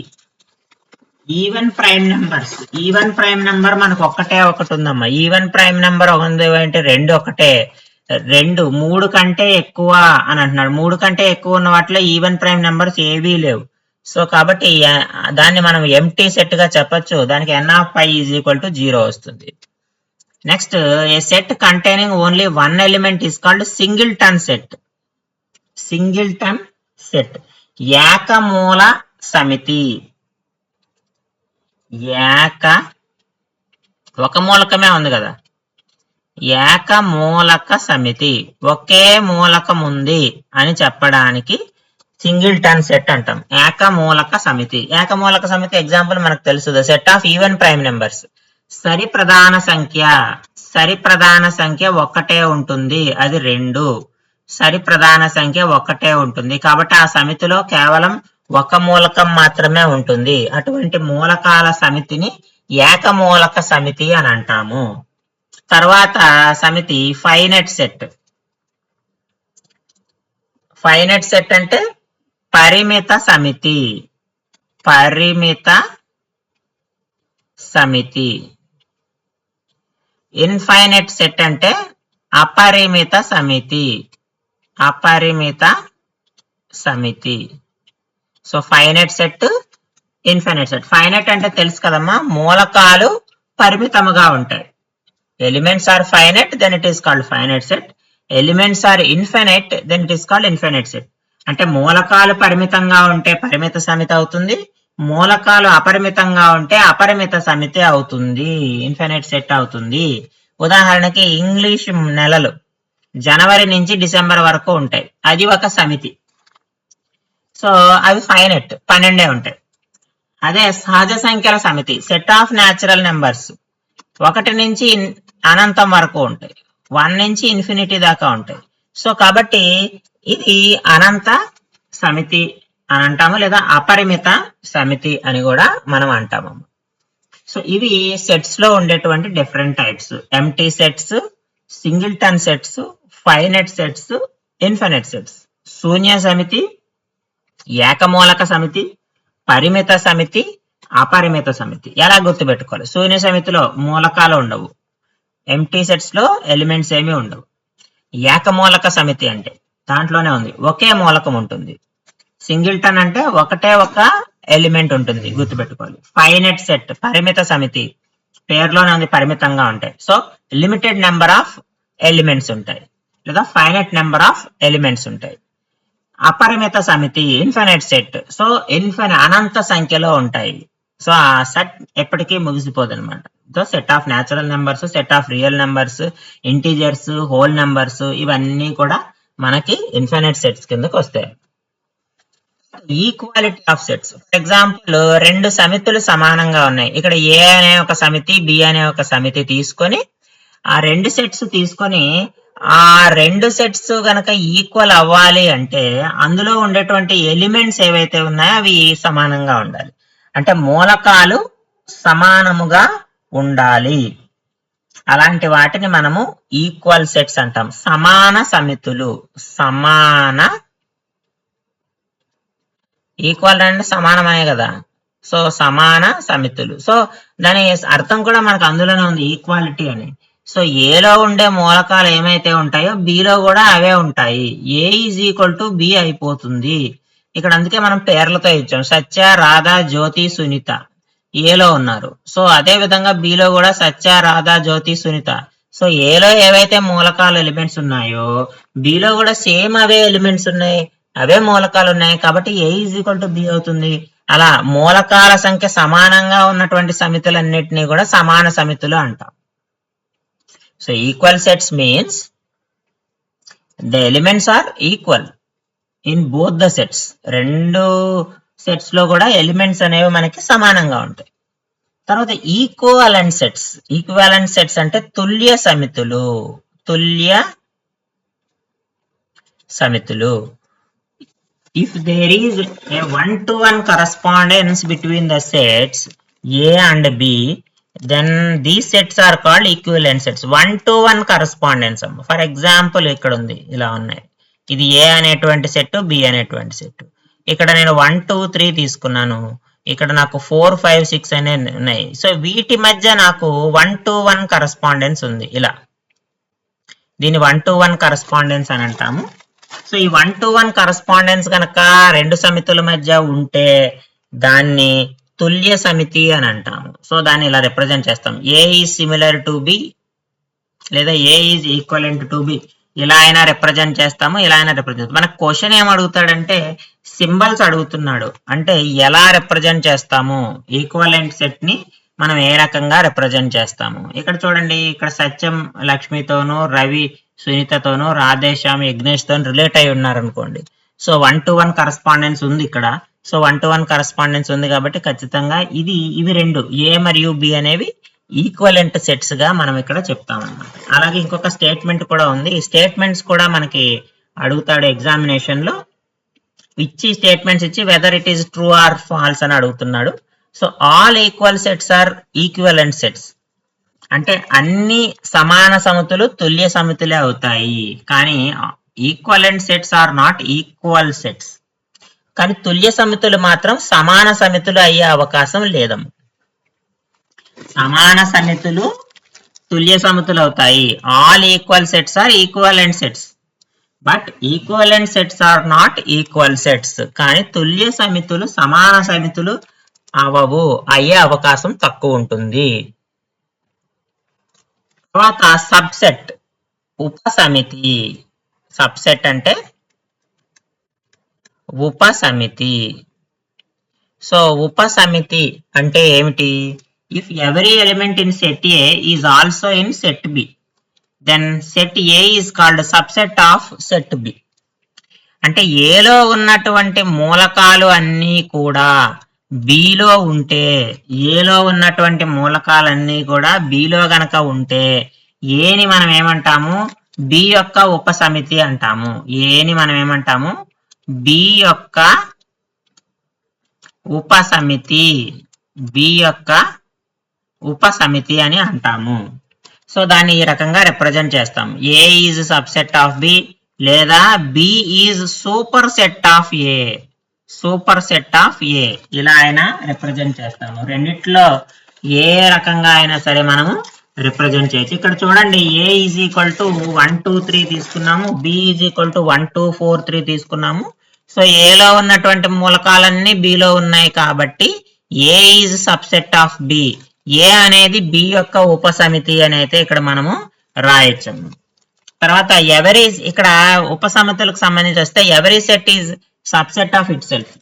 Even prime number మనకు ఒకటే ఒకటి ఉందమ్మా. ఈవెన్ ప్రైమ్ నెంబర్ ఉంది అంటే 2 ఒకటే, 2 3 కంటే ఎక్కువ అని అంటున్నాడు. 3 కంటే ఎక్కువ ఉన్న వాటిలో ఈవెన్ ప్రైమ్ నెంబర్స్ ఏవీ లేవు. సో కాబట్టి దాన్ని మనం ఎంటీ సెట్ గా చెప్పొచ్చు. దానికి n of pi is equal to 0 వస్తుంది. Next, a set containing only 1 element is called singleton set. Singleton set, ఏకమూల సమితి. ఒక మూలకమే ఉంది కదా, ఏకమూలక సమితి, ఒకే మూలకం ఉంది అని చెప్పడానికి సింగిల్టన్ సెట్ అంటాం. ఏకమూలక సమితి. ఏకమూలక సమితి ఎగ్జాంపుల్ మనకు తెలుసు, the set of even prime numbers. సరి ప్రధాన సంఖ్య ఒకటే ఉంటుంది, అది 2. సరి ప్రధాన సంఖ్య ఒకటే ఉంటుంది కాబట్టి ఆ సమితిలో కేవలం ఒక మూలకం మాత్రమే ఉంటుంది. అటువంటి మూలకాల సమితిని ఏకమూలక సమితి అని అంటాము. తర్వాత సమితి ఫైనైట్ సెట్. ఫైనైట్ సెట్ అంటే పరిమిత సమితి. ఇన్ఫైనైట్ సెట్ అంటే అపరిమిత సమితి. So finite set, infinite set. Finite అంటే తెలుసు కదమ్మా, మూలకాలు పరిమితముగా ఉంటాయి. Elements are finite, then it is called finite set. Elements are infinite, then it is called infinite set. అంటే మూలకాలు పరిమితంగా ఉంటే పరిమిత సమితి అవుతుంది, మూలకాలు అపరిమితంగా ఉంటే అపరిమిత సమితి అవుతుంది, ఇన్ఫినిట్ సెట్ అవుతుంది. ఉదాహరణకి ఇంగ్లీష్ నెలలు జనవరి నుంచి డిసెంబర్ వరకు ఉంటాయి, అది ఒక సమితి. సో అవి ఫైనెట్ 12 ఉంటాయి. అదే సహజ సంఖ్యల సమితి సెట్ ఆఫ్ న్యాచురల్ నెంబర్స్ 1 నుంచి అనంతం వరకు ఉంటాయి, 1 నుంచి ఇన్ఫినిటీ దాకా ఉంటాయి. సో కాబట్టి ఇది అనంత సమితి అని అంటాము, లేదా అపరిమిత సమితి అని కూడా మనం అంటాము. సో ఇవి సెట్స్ లో ఉండేటువంటి different types: empty sets, singleton sets, finite sets, infinite sets. శూన్య సమితి, ఏకమూలక సమితి, పరిమిత సమితి, అపరిమిత సమితి. ఎలా గుర్తుపెట్టుకోవాలి? శూన్య సమితిలో మూలకాలు ఉండవు, ఎంటీ సెట్స్ లో ఎలిమెంట్స్ ఏమీ ఉండవు. ఏకమూలక సమితి అంటే దాంట్లోనే ఉంది, ఒకే మూలకం ఉంటుంది. సింగిల్టన్ అంటే ఒకటే ఒక ఎలిమెంట్ ఉంటుంది, గుర్తుపెట్టుకోవాలి. ఫైనెట్ సెట్ పరిమిత సమితి, పేరులోనే ఉంది, పరిమితంగా ఉంటాయి. So limited number of elements ఉంటాయి, లేదా ఫైనెట్ నెంబర్ ఆఫ్ ఎలిమెంట్స్ ఉంటాయి. అపరిమిత సమితి ఇన్ఫినిట్ సెట్, సో అనంత సంఖ్యలో ఉంటాయి. సో ఆ సెట్ ఎప్పటికీ ముగిసిపోదు అనమాట. So set of natural numbers, set of real numbers, integers, whole numbers, ఇవన్నీ కూడా మనకి ఇన్ఫినిట్ సెట్స్ కిందకి వస్తాయి. Equality of sets, for example 2 సమితులు సమానంగా ఉన్నాయి. ఇక్కడ ఏ అనే ఒక సమితి, బి అనే ఒక సమితి తీసుకొని ఆ 2 సెట్స్ తీసుకొని ఆ 2 సెట్స్ గనక ఈక్వల్ అవ్వాలి అంటే అందులో ఉండేటువంటి ఎలిమెంట్స్ ఏవైతే ఉన్నాయో అవి సమానంగా ఉండాలి. అంటే మూలకాలు సమానముగా ఉండాలి. అలాంటి వాటిని మనము ఈక్వల్ సెట్స్ అంటాం. సమాన సమితులు, సమాన, ఈక్వల్ అంటే సమానమే కదా, సో సమాన సమితులు. సో దాని అర్థం కూడా మనకు అందులోనే ఉంది, ఈక్వాలిటీ అని. సో ఏలో ఉండే మూలకాలు ఏమైతే ఉంటాయో బిలో కూడా అవే ఉంటాయి. ఏ ఈజ్ ఈక్వల్ టు బి అయిపోతుంది ఇక్కడ. అందుకే మనం పేర్లతో ఇచ్చాం. సత్య, రాధ, జ్యోతి, సునీత ఏలో ఉన్నారు. సో అదే విధంగా బిలో కూడా సత్య, రాధ, జ్యోతి, సునీత. సో ఏలో ఏవైతే మూలకాలు ఎలిమెంట్స్ ఉన్నాయో బిలో కూడా సేమ్ అవే ఎలిమెంట్స్ ఉన్నాయి, అవే మూలకాలు ఉన్నాయి. కాబట్టి A is equal to B అవుతుంది. అలా మూలకాల సంఖ్య సమానంగా ఉన్నటువంటి సమితులన్నిటినీ కూడా సమాన సమితులు అంటాం. So equal sets means the elements are equal in both the sets. 2 sets లో కూడా ఎలిమెంట్స్ అనేవి మనకి సమానంగా ఉంటాయి. తర్వాత ఈక్వాలెంట్ సెట్స్. ఈక్వాలెంట్ సెట్స్ అంటే తుల్య సమితులు, తుల్య సమితులు. If there is a 1-to-1 correspondence between the sets A and B, then these sets are called equivalent sets. 1-to-1 correspondence. For example, ఇక్కడ ఉంది, ఇలా ఉన్నాయి. ఇది A అనేటువంటి సెట్, B అనేటువంటి సెట్. ఇక్కడ నేను 1, 2, 3 తీసుకున్నాను. ఇక్కడ నాకు 4, 5, 6 అనే ఉన్నాయి. సో వీటి మధ్య నాకు 1-to-1 కరస్పాండెన్స్ ఉంది. ఇలా దీన్ని 1-to-1 కరస్పాండెన్స్ అని అంటాము. సో ఈ 1-to-1 కరస్పాండెన్స్ కనుక 2 సమితుల మధ్య ఉంటే దాన్ని తుల్య సమితి అని అంటాము. సో దాన్ని ఇలా రిప్రజెంట్ చేస్తాం. A is similar to B లేదా ఏ ఈజ్ ఈక్వలెంట్ టు బి, ఇలా అయినా రిప్రజెంట్ చేస్తాము, ఇలా అయినా రిప్రజెంట్. మనకు క్వశ్చన్ ఏం అడుగుతాడంటే సింబల్స్ అడుగుతున్నాడు. అంటే ఎలా రిప్రజెంట్ చేస్తాము, ఈక్వలెంట్ సెట్ ని మనం ఏ రకంగా రిప్రజెంట్ చేస్తాము. ఇక్కడ చూడండి, ఇక్కడ సత్యం లక్ష్మితోనూ, రవి సునీతతోనూ, రాధేశ్యామ్ యజ్ఞేష్ తోనూ రిలేట్ అయి ఉన్నారు అనుకోండి. సో 1-to-1 కరస్పాండెన్స్ ఉంది ఇక్కడ. సో 1-to-1 కరస్పాండెన్స్ ఉంది కాబట్టి ఖచ్చితంగా ఇవి 2 ఏ మరియు బి అనేవి ఈక్వలెంట్ సెట్స్ గా మనం ఇక్కడ చెప్తాం అన్నమాట. అలాగే ఇంకొక స్టేట్మెంట్ కూడా ఉంది. ఈ స్టేట్మెంట్స్ కూడా మనకి అడుగుతాడు ఎగ్జామినేషన్ లో. ఇచ్చి స్టేట్మెంట్స్ ఇచ్చి whether it is true or false అని అడుగుతున్నాడు. So all equal sets are equivalent sets అంటే అన్ని సమాన సమితులు తుల్య సమితులే అవుతాయి. కానీ equivalent sets are not equal sets. కానీ తుల్య సమితులు మాత్రం సమాన సమితులు అయ్యే అవకాశం లేదమ్మ. సమాన సమితులు తుల్య సమితులు అవుతాయి. All equal sets are equivalent sets, but equivalent sets are not equal sets. కానీ తుల్య సమితులు సమాన సమితులు అయ్యే అవకాశం తక్కువ ఉంటుంది. తర్వాత సబ్సెట్, ఉపసమితి. సబ్సెట్ అంటే ఉపసమితి. సో ఉపసమితి అంటే ఏమిటి? If every element in set A is also in set B, then set A is called subset of set B. అంటే ఏలో ఉన్నటువంటి మూలకాలు అన్నీ కూడా బిలో ఉంటే, ఏలో ఉన్నటువంటి మూలకాలన్నీ కూడా బిలో గనక ఉంటే ఏని మనం ఏమంటాము? బి యొక్క ఉపసమితి అంటాము. ఏని మనం ఏమంటాము? బి యొక్క ఉపసమితి, బి యొక్క ఉపసమితి అని అంటాము. సో దాన్ని ఈ రకంగా రిప్రజెంట్ చేస్తాం. A is subset of B, లేదా B is superset of A, superset of A, ఇలా అయినా రిప్రజెంట్ చేస్తాము. రెండిట్లో ఏ రకంగా అయినా సరే మనము రిప్రజెంట్ చేయొచ్చు. ఇక్కడ చూడండి, ఏ ఈజ్ ఈక్వల్ టు 1 2 3 తీసుకున్నాము, బి ఈజ్ ఈక్వల్ టు 1 2 4 3 తీసుకున్నాము. సో ఏలో ఉన్నటువంటి మూలకాలన్నీ బిలో ఉన్నాయి కాబట్టి A is subset of B, ఏ అనేది బి యొక్క ఉపసమితి అని అయితే ఇక్కడ మనము రాయొచ్చు. తర్వాత ఎవరీ, ఇక్కడ ఉపసమితులకు సంబంధించి వస్తే every set is subset of itself.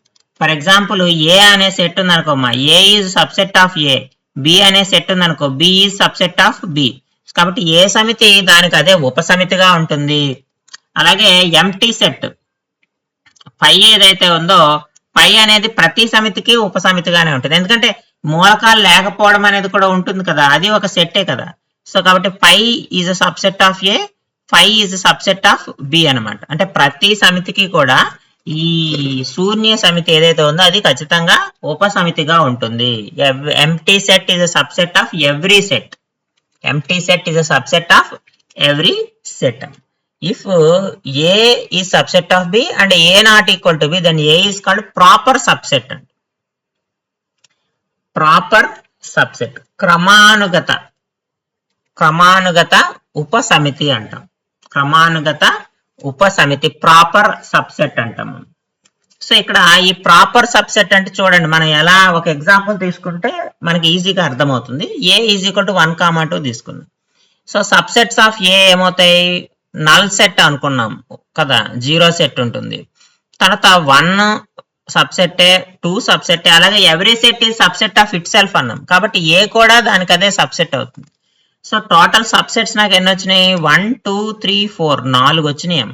For example A అనే సెట్ ఉంది అనుకోమ్మా, A is subset of A, B అనే సెట్ ఉంది అనుకో, B is subset of B. కాబట్టి ఏ సమితి దానికి అదే ఉపసమితిగా ఉంటుంది. అలాగే ఎంటీ సెట్ పై ఏదైతే ఉందో, పై అనేది ప్రతి సమితికి ఉపసమితిగానే ఉంటుంది. ఎందుకంటే మూలకాలు లేకపోవడం అనేది కూడా ఉంటుంది కదా, అది ఒక సెట్టే కదా. సో కాబట్టి phi is a subset of A, phi is subset of B అనమాట. అంటే ప్రతి సమితికి కూడా ఈ శూన్య సమితి ఏదైతే ఉందో అది ఖచ్చితంగా ఉపసమితిగా ఉంటుంది. Empty set is a subset of every set, empty set is a subset of every set. If A is subset of B and A not equal to B, then A is called proper subset. Proper subset. క్రమానుగత, క్రమానుగత ఉపసమితి అంటాం. క్రమానుగత ఉపసమితి ప్రాపర్ సబ్సెట్ అంటాం. సో ఇక్కడ ఈ ప్రాపర్ సబ్సెట్ అంటే చూడండి, మనం ఎలా ఒక ఎగ్జాంపుల్ తీసుకుంటే మనకి ఈజీగా అర్థమవుతుంది. A ఈజ్ ఈక్వల్ టు 1, 2 తీసుకున్నాం. సో సబ్సెట్స్ ఆఫ్ ఏ ఏమవుతాయి? నల్ సెట్ అనుకున్నాం కదా, 0 సెట్ ఉంటుంది. తర్వాత 1 సబ్సెట్టే, 2 సబ్సెట్టే, అలాగే ఎవ్రీ సెట్ ఈ సబ్సెట్ ఆఫ్ ఇట్ సెల్ఫ్ అన్నాం. కాబట్టి ఏ కూడా దానికి అదే సబ్సెట్ అవుతుంది. సో టోటల్ సబ్సెట్స్ నాకు ఎన్ని వచ్చినాయి? 1 2 3 4 4 వచ్చినాయి.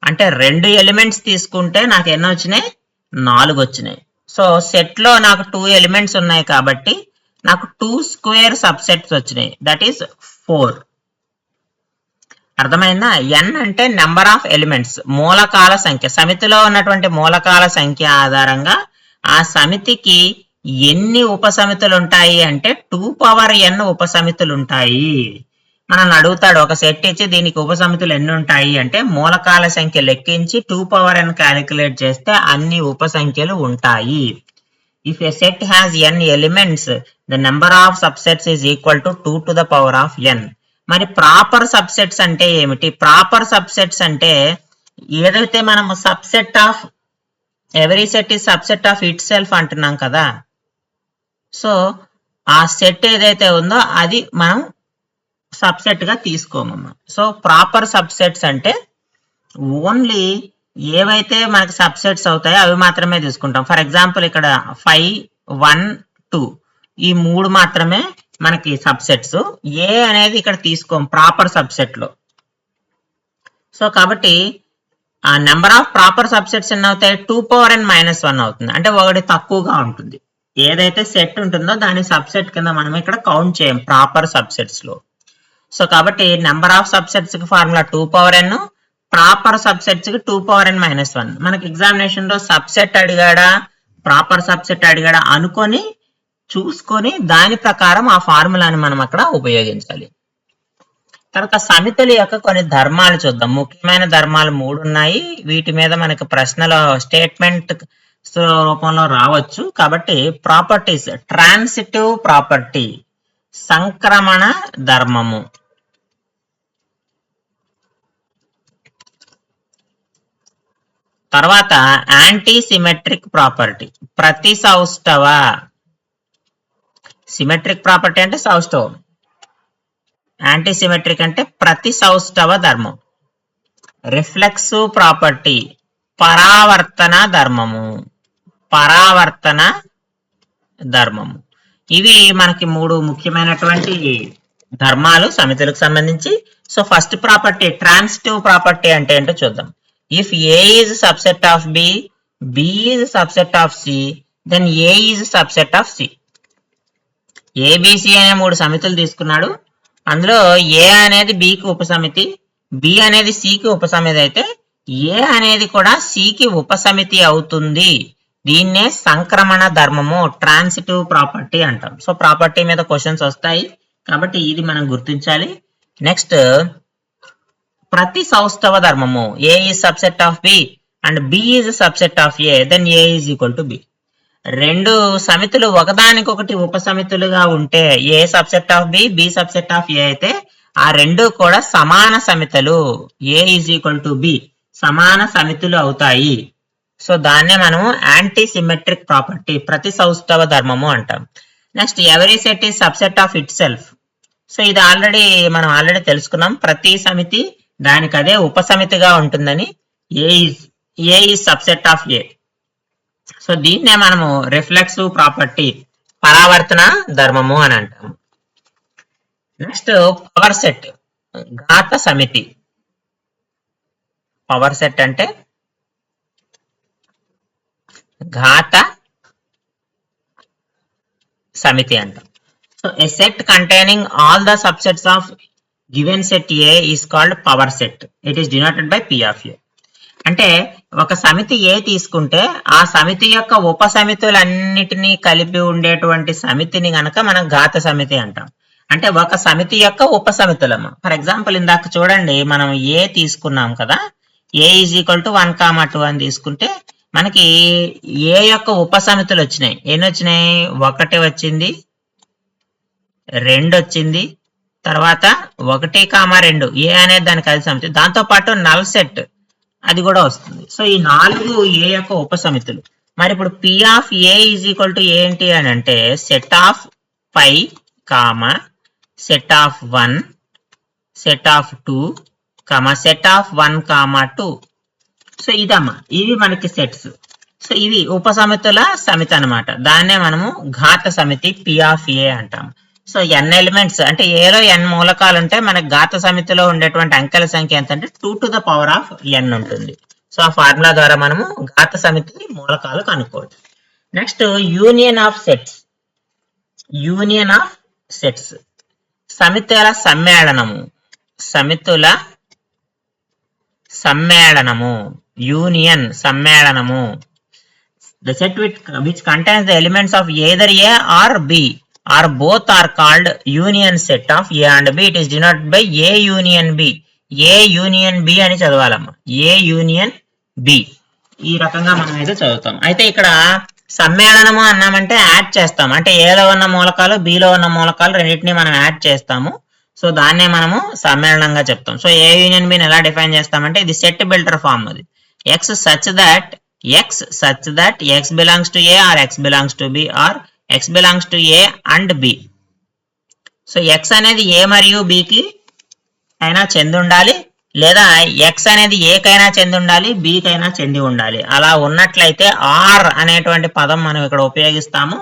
అంటే 2 ఎలిమెంట్స్ తీసుకుంటే నాకు ఎన్ని వచ్చినాయి? 4 వచ్చినాయి. సో సెట్ లో నాకు 2 ఎలిమెంట్స్ ఉన్నాయి కాబట్టి నాకు 2 స్క్వేర్ సబ్సెట్స్ వచ్చినాయి, దట్ ఈస్ 4. అర్థమైందా? ఎన్ అంటే నెంబర్ ఆఫ్ ఎలిమెంట్స్, మూలకాల సంఖ్య. సమితిలో ఉన్నటువంటి మూలకాల సంఖ్య ఆధారంగా ఆ సమితికి ఎన్ని ఉపసమితులు ఉంటాయి అంటే 2n ఉపసమితులు ఉంటాయి. మనల్ని అడుగుతాడు, ఒక సెట్ ఇచ్చి దీనికి ఉపసమితులు ఎన్ని ఉంటాయి అంటే మూలకాల సంఖ్య లెక్కించి 2n క్యాలిక్యులేట్ చేస్తే అన్ని ఉపసంఖ్యలు ఉంటాయి. If a set has n elements, the number of subsets is equal to 2 to the power of n. మరి ప్రాపర్ సబ్సెట్స్ అంటే ఏమిటి? ప్రాపర్ సబ్సెట్స్ అంటే ఏదైతే మనం subset of every set is subset of it self అంటున్నాం కదా, సో ఆ సెట్ ఏదైతే ఉందో అది మనం సబ్సెట్ గా తీసుకోమమ్మా. సో ప్రాపర్ సబ్సెట్స్ అంటే ఓన్లీ ఏవైతే మనకి సబ్సెట్స్ అవుతాయో అవి మాత్రమే తీసుకుంటాం. ఫర్ ఎగ్జాంపుల్ ఇక్కడ 5 1 2 ఈ 3 మాత్రమే మనకి సబ్సెట్స్. ఏ అనేది ఇక్కడ తీసుకోం ప్రాపర్ సబ్సెట్ లో. సో కాబట్టి ఆ నెంబర్ ఆఫ్ ప్రాపర్ సబ్సెట్స్ ఎన్ని అవుతాయి? 2n - 1 అవుతుంది. అంటే ఒకటి తక్కువగా ఉంటుంది. ఏదైతే సెట్ ఉంటుందో దాని సబ్సెట్ కింద మనం ఇక్కడ కౌంట్ చేయం ప్రాపర్ సబ్సెట్స్ లో. సో కాబట్టి నెంబర్ ఆఫ్ సబ్సెట్స్ కి ఫార్ములా 2n, ప్రాపర్ సబ్సెట్స్ కి 2n - 1. మనకి ఎగ్జామినేషన్ లో సబ్సెట్ అడిగాడా ప్రాపర్ సబ్సెట్ అడిగాడా అనుకొని చూసుకొని దాని ప్రకారం ఆ ఫార్ములాని మనం అక్కడ ఉపయోగించాలి. తర్వాత సమితుల యొక్క కొన్ని ధర్మాలు చూద్దాం. ముఖ్యమైన ధర్మాలు 3 ఉన్నాయి. వీటి మీద మనకి ప్రశ్నలో స్టేట్మెంట్ రూపంలో రావచ్చు. కాబట్టి ప్రాపర్టీస్, ట్రాన్సిటివ్ ప్రాపర్టీ, సంక్రమణ ధర్మము. తర్వాత యాంటీ సిమెట్రిక్ ప్రాపర్టీ, ప్రతి సౌష్ఠవ. సిమెట్రిక్ ప్రాపర్టీ అంటే సౌష్ఠవం, యాంటీ సిమెట్రిక్ అంటే ప్రతి సౌష్ఠవ ధర్మం. రిఫ్లెక్సివ్ ప్రాపర్టీ, పరావర్తన ధర్మము. పరావర్తన ధర్మము. ఇవి మనకి మూడు ముఖ్యమైనటువంటి ధర్మాలు సమితులకు సంబంధించి. So first property transitive property అంటే ఏంటో చూద్దాం. If A is subset of B, B is subset of C, then A is subset of C. ABC అనే మూడు సమితులు తీసుకున్నాడు. అందులో ఏ అనేది బికి ఉపసమితి, బి అనేది సికి ఉపసమితి అయితే ఏ అనేది కూడా సికి ఉపసమితి అవుతుంది. దీన్నే సంక్రమణ ధర్మము, ట్రాన్సిటివ్ ప్రాపర్టీ అంటాం. సో ప్రాపర్టీ మీద క్వశ్చన్స్ వస్తాయి కాబట్టి ఇది మనం గుర్తించాలి. నెక్స్ట్ ప్రతి సౌష్ఠవ ధర్మము, A is subset of B and B is subset of A, then A is equal to B. రెండు సమితులు ఒకదానికొకటి ఉపసమితులుగా ఉంటే A subset of B, B subset of A అయితే ఆ రెండు కూడా సమాన సమితులు, A is equal to B, సమాన సమితులు అవుతాయి. సో దాన్నే మనము యాంటీ సిమెట్రిక్ ప్రాపర్టీ, ప్రతి సౌష్ఠవ ధర్మము అంటాం. Next every set is subset of it self. So ఇది మనం ఆల్రెడీ తెలుసుకున్నాం. ప్రతి సమితి దానికి అదే ఉపసమితిగా ఉంటుందని. A is subset of A. So దీన్నే మనము రిఫ్లెక్సివ్ ప్రాపర్టీ, పరావర్తన ధర్మము అని అంటాము. నెక్స్ట్ పవర్ సెట్, ఘాత సమితి. పవర్ సెట్ అంటే ఘాత సమితి అంటాం. So a set containing all the subsets of given set A is called power set. It is denoted by P of A. అంటే ఒక సమితి ఏ తీసుకుంటే ఆ సమితి యొక్క ఉపసమితులన్నిటినీ కలిపి ఉండేటువంటి సమితిని గనక మనం ఘాత సమితి అంటాం. అంటే ఒక సమితి యొక్క ఉపసమితులమ్మ. ఫర్ ఎగ్జాంపుల్ ఇందాక చూడండి, మనం ఏ తీసుకున్నాం కదా, ఏ ఈజ్ ఈక్వల్ టు 1, 2 అని తీసుకుంటే మనకి ఏ యొక్క ఉపసమితులు వచ్చినాయి. ఎన్ని వచ్చినాయి? 1 వచ్చింది, 2 వచ్చింది, తర్వాత 1, 2 ఏ అనేది దానికి కలిసి సమితి. దాంతో పాటు నల్ సెట్ అది కూడా వస్తుంది. సో ఈ 4 ఏ యొక్క ఉపసమితులు. మరి ఇప్పుడు P of A is equal to ఏంటి అని అంటే set of 5, set of 1, set of 2, set of 1, 2. So ఇదమ్మా, ఇవి మనకి సెట్స్. సో ఇవి ఉపసమితుల సమితి అనమాట. దాన్నే మనము ఘాత సమితి పి ఆఫ్ ఏ అంటాం. సో ఎన్ ఎలిమెంట్స్ అంటే ఏలో ఎన్ మూలకాలు ఉంటే మనకి ఘాత సమితిలో ఉండేటువంటి అంకెల సంఖ్య ఎంత అంటే 2 to the power of n ఉంటుంది. సో ఆ ఫార్ములా ద్వారా మనము ఘాత సమితి మూలకాలు కనుక్కోవచ్చు. Next union of sets. Union of sets, సమితుల సమ్మేళనము. సమితుల సమ్మేళనము, యూనియన్, సమ్మేళనము. The set which contains the elements of either A or B or both are called union set of A and B. It is denoted by A union B. A union B అని చదవాలమ్మా. A union B. ఈ రకంగా మనం అయితే చదువుతాం. అయితే ఇక్కడ సమ్మేళనము అన్నామంటే యాడ్ చేస్తాం. అంటే ఏలో ఉన్న మూలకాలు బిలో ఉన్న మూలకాలు రెండింటినీ మనం యాడ్ చేస్తాము. సో దాన్నే మనము సమ్మేళనంగా చెప్తాం. సో ఏ యూనియన్ బిని ఎలా డిఫైన్ చేస్తామంటే ఇది సెట్ బిల్డర్ ఫార్మ్. అది x such that x belongs to A or x belongs to B or x belongs to A and B. So x అనేది A మరియు B కి అయినా చెంది ఉండాలి, లేదా x అనేది A కైనా చెంది ఉండాలి, B కైనా చెంది ఉండాలి. అలా ఉన్నట్లయితే R అనేటువంటి పదం మనం ఇక్కడ ఉపయోగిస్తాము.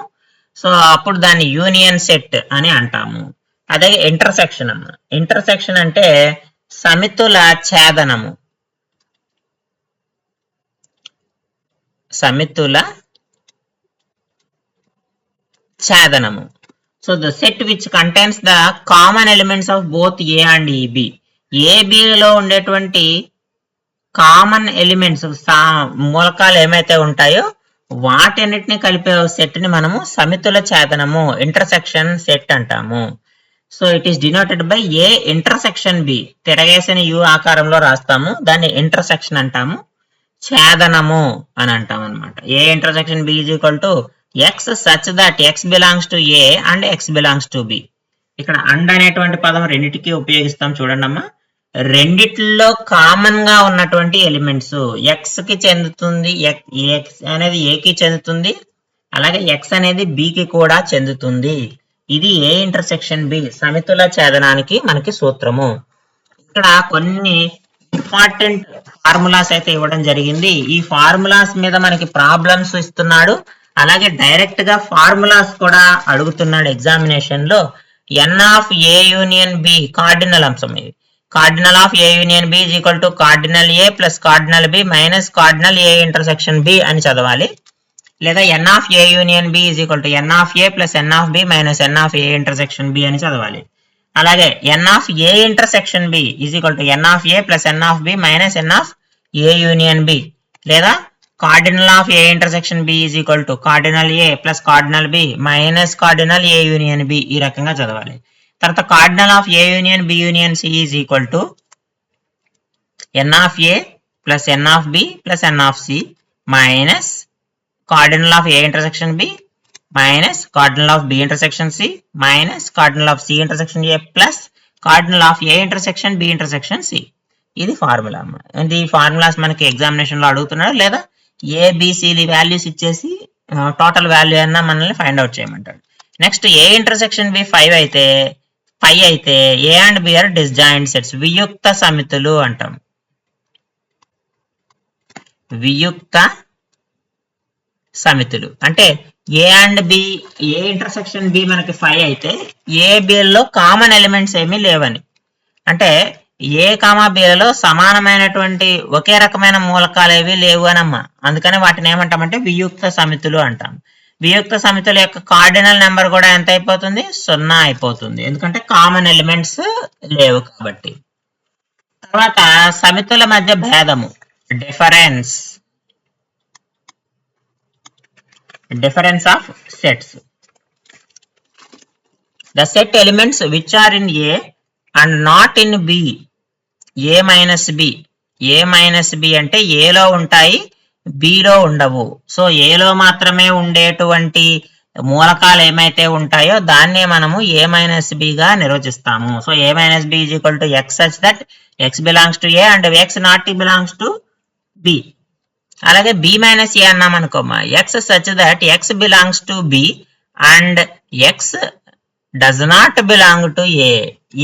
సో అప్పుడు దాన్ని యూనియన్ సెట్ అని అంటాము. అదే ఇంటర్సెక్షన్ అన్న. ఇంటర్సెక్షన్ అంటే సమితుల ఛేదనము. సమితుల ఛేదనము. So the set which contains the common elements of both A and B. ఏబిలో ఉండేటువంటి కామన్ ఎలిమెంట్స్, మూలకాలు ఏమైతే ఉంటాయో వాటన్నిటిని కలిపే సెట్ ని మనము సమితుల ఛేదనము, ఇంటర్సెక్షన్ సెట్ అంటాము. So it is denoted by A intersection B. తిరగేసిన యు ఆకారంలో రాస్తాము, దాన్ని ఇంటర్సెక్షన్ అంటాము, ఛేదనము అని అంటాం అనమాట. A intersection B is equal to x such that x belongs to A and x belongs to B. ఇక్కడ అండ్ అనేటువంటి పదం రెండింటికి ఉపయోగిస్తాం చూడండి అమ్మా. రెండిట్లో కామన్ గా ఉన్నటువంటి ఎలిమెంట్స్ ఎక్స్ కి చెందుతుంది, ఎక్స్ అనేది ఏ కి చెందుతుంది, అలాగే ఎక్స్ అనేది బి కి కూడా చెందుతుంది. ఇది ఏ ఇంటర్సెక్షన్ బి సమితుల ఛేదనానికి మనకి సూత్రము. ఇక్కడ కొన్ని ఇంపార్టెంట్ ఫార్ములాస్ అయితే ఇవ్వడం జరిగింది. ఈ ఫార్ములాస్ మీద మనకి ప్రాబ్లమ్స్ ఇస్తున్నాడు, అలాగే డైరెక్ట్ గా ఫార్ములాస్ కూడా అడుగుతున్నాడు ఎగ్జామినేషన్ లో. N of A union B cardinal అంశం ఇది. Cardinal of A union B is equal to cardinal A plus cardinal B minus cardinal A intersection B అని చదవాలి. లేదా n of A union B is equal to n of A plus n of B minus n of A intersection B అని చదవాలి. అలాగే n of A intersection B is equal to n of A plus n of B minus n of A union B. లేదా cardinal of A intersection B is equal to cardinal A plus cardinal B minus cardinal A union B. ఈ రకంగా చదవాలి. తర్వాత cardinal of A union B union C is equal to n of A plus n of B plus n of C minus cardinal of A intersection B minus cardinal of B intersection C minus cardinal of C intersection A plus cardinal of A intersection B intersection C. ఇది ఫార్ములా. ఈ ఫార్ములాస్ మనకి ఎగ్జామినేషన్ లో అడుగుతున్నాడు, లేదా ఏబిసిడి వాల్యూస్ ఇచ్చేసి టోటల్ వాల్యూ అన్నా మనల్ని ఫైండ్ అవుట్ చేయమంటాడు. నెక్స్ట్ ఏ ఇంటర్సెక్షన్ బి 5 అయితే A and B are disjoint sets, వియుక్త సమితులు అంటాం. వియుక్త సమితులు అంటే A and B, A intersection B మనకి 5 అయితే ఏ బిలో కామన్ ఎలిమెంట్స్ ఏమీ లేవని, అంటే ఏ కామా బిలలో సమానమైనటువంటి ఒకే రకమైన మూలకాలు ఏవి లేవు అనమ్మా. అందుకని వాటిని ఏమంటామంటే వియుక్త సమితులు అంటాం. వియుక్త సమితుల యొక్క కార్డినల్ నెంబర్ కూడా ఎంత అయిపోతుంది? 0 అయిపోతుంది, ఎందుకంటే కామన్ ఎలిమెంట్స్ లేవు కాబట్టి. తర్వాత సమితుల మధ్య భేదము, difference of sets. The set elements which are in A and not in B, A minus B. A minus B అంటే A లో ఉంటాయి, B లో ఉండవు. సో A లో మాత్రమే ఉండేటువంటి మూలకాలు ఏమైతే ఉంటాయో దాన్నే మనము A minus B గా నిర్వచిస్తాము. So A minus B is equal to X such that X belongs to A and X not belongs to B. అలాగే B మైనస్ ఏ అన్నాం అనుకోమా, X such that X belongs to B and X does not belong to A.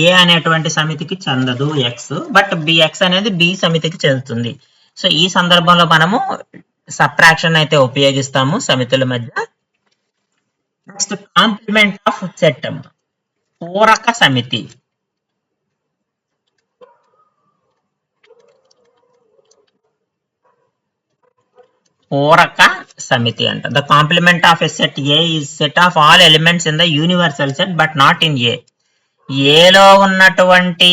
A అనేటువంటి సమితికి చెందదు X, బట్ X అనేది B సమితికి చెందుతుంది. సో ఈ సందర్భంలో మనము సబ్ట్రాక్షన్ అయితే ఉపయోగిస్తాము సమితుల మధ్య. నెక్స్ట్ కాంప్లిమెంట్ ఆఫ్ సెట్, పూరక సమితి. పూరక సమితి అంట. The complement of a set A is set of all elements in the universal set but not in a. ఏలో ఉన్నటువంటి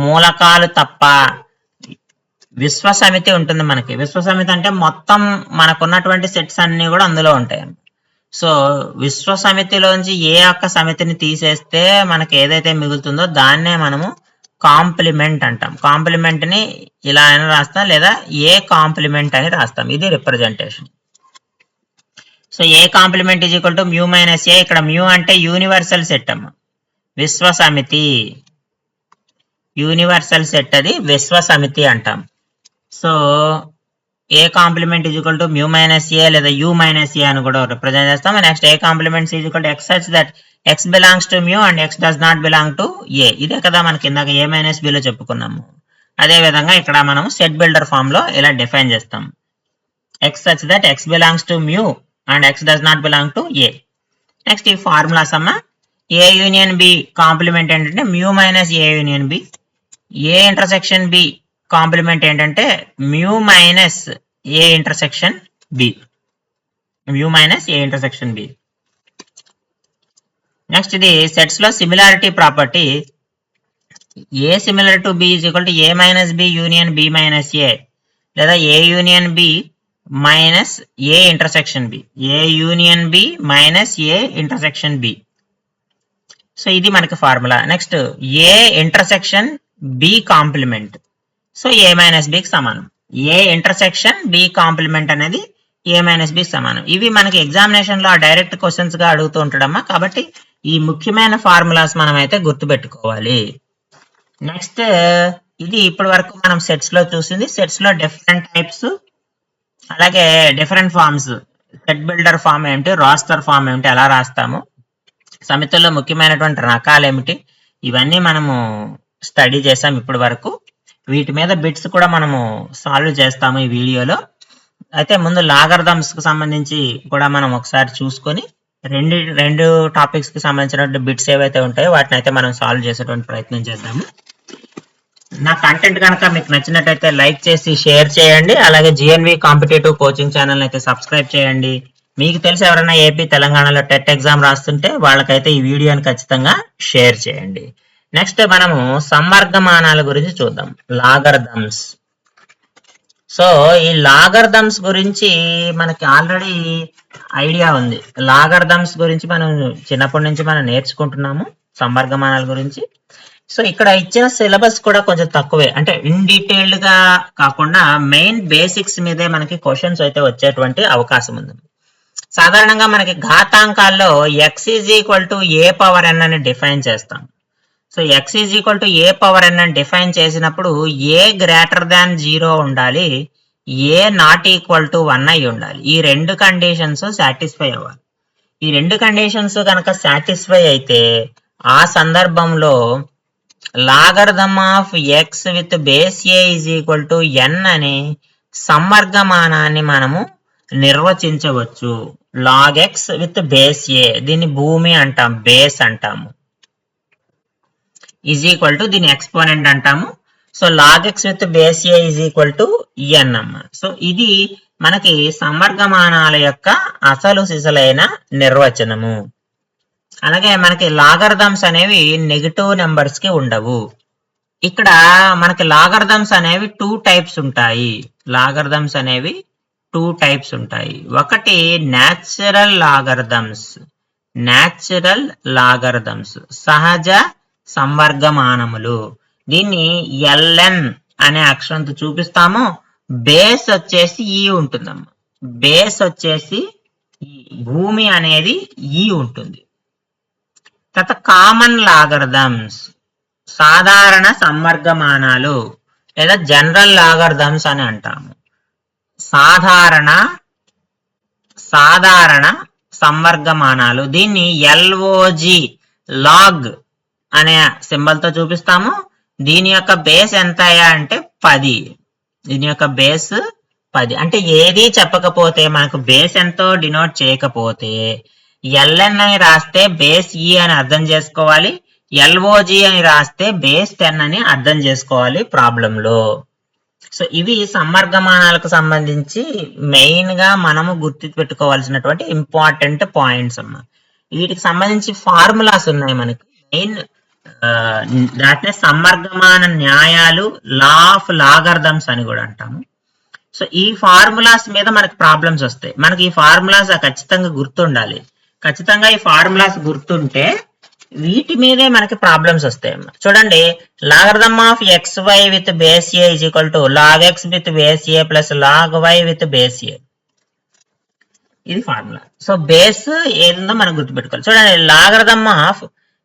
మూలకాలు తప్ప విశ్వ సమితి ఉంటుంది మనకి. విశ్వ సమితి అంటే మొత్తం మనకున్నటువంటి సెట్స్ అన్ని కూడా అందులో ఉంటాయి. సో విశ్వ సమితిలోంచి ఏ ఒక్క సమితిని తీసేస్తే మనకి ఏదైతే మిగులుతుందో దాన్నే మనము కాంప్లిమెంట్ అంటాం. కాంప్లిమెంట్ ని ఇలా అయినా రాస్తాం, లేదా ఏ కాంప్లిమెంట్ అని రాస్తాం. ఇది representation. So A complement is equal to mu minus A. ఇక్కడ మ్యూ అంటే యూనివర్సల్ సెట్ అమ్మ, విశ్వ సమితి. యూనివర్సల్ సెట్ అది విశ్వ సమితి అంటాం. So A complement is equal to mu minus A లేదా యూ మైనస్ ఏ అని కూడా రిప్రజెంట్ చేస్తాం. Next A complement is equal to x such that X belongs to mu and X does not belong to A. ఇదే కదా మనకి ఇందాక A మైనస్ బిలో చెప్పుకున్నాము. అదే విధంగా ఇక్కడ మనము సెట్ బిల్డర్ ఫామ్ లో ఇలా డిఫైన్ చేస్తాం. X such that X belongs to mu and X does not belong to A. Next ఈ ఫార్ములాస్ అమ్మ. A యూనియన్ B కాంప్లిమెంట్ ఏంటంటే mu minus A union B. A intersection B complement ఏంటంటే mu minus A intersection B. mu minus A intersection B. Next ఇది సెట్స్ లో similarity property. A similar to B is equal to A minus B union B minus A, లేదా A union B minus A intersection B. A union B minus A intersection B. So ఇది మనకి formula. Next A intersection B complement. So A minus బికి సమానం. ఏ ఇంటర్సెక్షన్ బి కాంప్లిమెంట్ అనేది ఏ మైనస్ బికి సమానం. ఇవి మనకి ఎగ్జామినేషన్ లో డైరెక్ట్ క్వశ్చన్స్ గా అడుగుతూ ఉంటాడమ్మా. కాబట్టి ఈ ముఖ్యమైన ఫార్ములాస్ మనం అయితే గుర్తుపెట్టుకోవాలి. నెక్స్ట్ ఇది ఇప్పటి వరకు మనం సెట్స్ లో చూసింది. సెట్స్ లో డిఫరెంట్ టైప్స్, అలాగే different forms, set builder form ఏమిటి, రాస్టర్ ఫామ్ ఏమిటి, ఎలా రాస్తాము, సమితుల్లో ముఖ్యమైనటువంటి రకాలు ఏమిటి, ఇవన్నీ మనము స్టడీ చేసాం ఇప్పటి వరకు. వీటి మీద బిట్స్ కూడా మనము సాల్వ్ చేస్తాము ఈ వీడియోలో. అయితే ముందు లాగరిథమ్స్ కి సంబంధించి కూడా మనం ఒకసారి చూసుకొని రెండు టాపిక్స్ కి సంబంధించినటువంటి బిట్స్ ఏవైతే ఉంటాయో వాటిని అయితే మనం సాల్వ్ చేసేటువంటి ప్రయత్నం చేద్దాము. నా కంటెంట్ కనుక మీకు నచ్చినట్టయితే లైక్ చేసి షేర్ చేయండి. అలాగే జిఎన్వి కాంపిటేటివ్ కోచింగ్ ఛానల్ అయితే సబ్స్క్రైబ్ చేయండి. మీకు తెలిసి ఎవరైనా ఏపీ తెలంగాణలో టెట్ ఎగ్జామ్ రాస్తుంటే వాళ్ళకైతే ఈ వీడియోని ఖచ్చితంగా షేర్ చేయండి. నెక్స్ట్ మనము సంవర్గమానాల గురించి చూద్దాం, లాగరిథమ్స్. సో ఈ లాగరిథమ్స్ గురించి మనకి ఆల్రెడీ ఐడియా ఉంది. లాగరిథమ్స్ గురించి మనం చిన్నప్పటి నుంచి మనం నేర్చుకుంటున్నాము సంవర్గమానాల గురించి. సో ఇక్కడ ఇచ్చిన సిలబస్ కూడా కొంచెం తక్కువే, అంటే ఇన్ డీటెయిల్డ్ గా కాకుండా మెయిన్ బేసిక్స్ మీదే మనకి క్వశ్చన్స్ అయితే వచ్చేటువంటి అవకాశం ఉంది. సాధారణంగా మనకి ఘాతాంకాల్లో x is equal to A power n అని డిఫైన్ చేస్తాం. So x is equal to A power n అని డిఫైన్ చేసినప్పుడు ఏ గ్రేటర్ దాన్ 0 ఉండాలి, ఏ నాట్ ఈక్వల్ టు 1 అయి ఉండాలి. ఈ రెండు కండిషన్స్ సాటిస్ఫై అవ్వాలి. ఈ రెండు కండిషన్స్ కనుక సాటిస్ఫై అయితే ఆ సందర్భంలో logarithm of x with base a is equal to n అనే సంవర్గమానాన్ని మనము నిర్వచించవచ్చు. Log x with base a, దీన్ని భూమి అంటాం, బేస్ అంటాము, ఈజ్ ఈక్వల్ టు దీని ఎక్స్పోనెంట్ అంటాము. So log x with base a is equal to n అమ్మ. సో ఇది మనకి సంవర్గమానాల యొక్క అసలు సిసలైన నిర్వచనము. అలాగే మనకి లాగరిథమ్స్ అనేవి నెగటివ్ నెంబర్స్ కి ఉండవు. ఇక్కడ మనకి లాగరిథమ్స్ అనేవి 2 టైప్స్ ఉంటాయి. లాగరిథమ్స్ అనేవి 2 టైప్స్ ఉంటాయి. ఒకటి న్యాచురల్ లాగరిథమ్స్, న్యాచురల్ లాగరిథమ్స్ సహజ సంవర్గమానములు. దీన్ని ln అనే అక్షరంతో చూపిస్తాము. బేస్ వచ్చేసి ఈ ఉంటుందమ్మా, బేస్ వచ్చేసి భూమి అనేది ఈ ఉంటుంది. తర్వాత కామన్ లాగరిథమ్స్, సాధారణ సంవర్గమానాలు లేదా జనరల్ లాగరిథమ్స్ అని అంటాము. సాధారణ సంవర్గమానాలు, దీన్ని LOG లాగ్ అనే సింబల్ తో చూపిస్తాము. దీని యొక్క బేస్ ఎంత అంటే 10. దీని యొక్క బేస్ 10. అంటే ఏది చెప్పకపోతే మనకు బేస్ ఎంతో డినోట్ చేయకపోతే ln అని రాస్తే బేస్ e అని అర్థం చేసుకోవాలి, LOG అని రాస్తే బేస్ 10 అని అర్థం చేసుకోవాలి ప్రాబ్లంలో. సో ఇవి సంవర్గమానాలకు సంబంధించి మెయిన్ గా మనము గుర్తు పెట్టుకోవాల్సినటువంటి ఇంపార్టెంట్ పాయింట్స్ అమ్మా. వీటికి సంబంధించి ఫార్ములాస్ ఉన్నాయి మనకి. మెయిన్ దాటినే సంవర్గమాన న్యాయాలు, లా ఆఫ్ లాగరిథమ్స్ అని కూడా అంటాము. సో ఈ ఫార్ములాస్ మీద మనకి ప్రాబ్లమ్స్ వస్తాయి. మనకి ఈ ఫార్ములాస్ ఖచ్చితంగా గుర్తుండాలి. ఖచ్చితంగా ఈ ఫార్ములాస్ గుర్తుంటే వీటి మీదే మనకి ప్రాబ్లమ్స్ వస్తాయి. చూడండి, logarithm of xy with base a is equal to log x with base a plus log y with base a. ఇది ఫార్ములా. సో బేస్ ఏదో మనం గుర్తుపెట్టుకోవాలి. చూడండి, logarithm of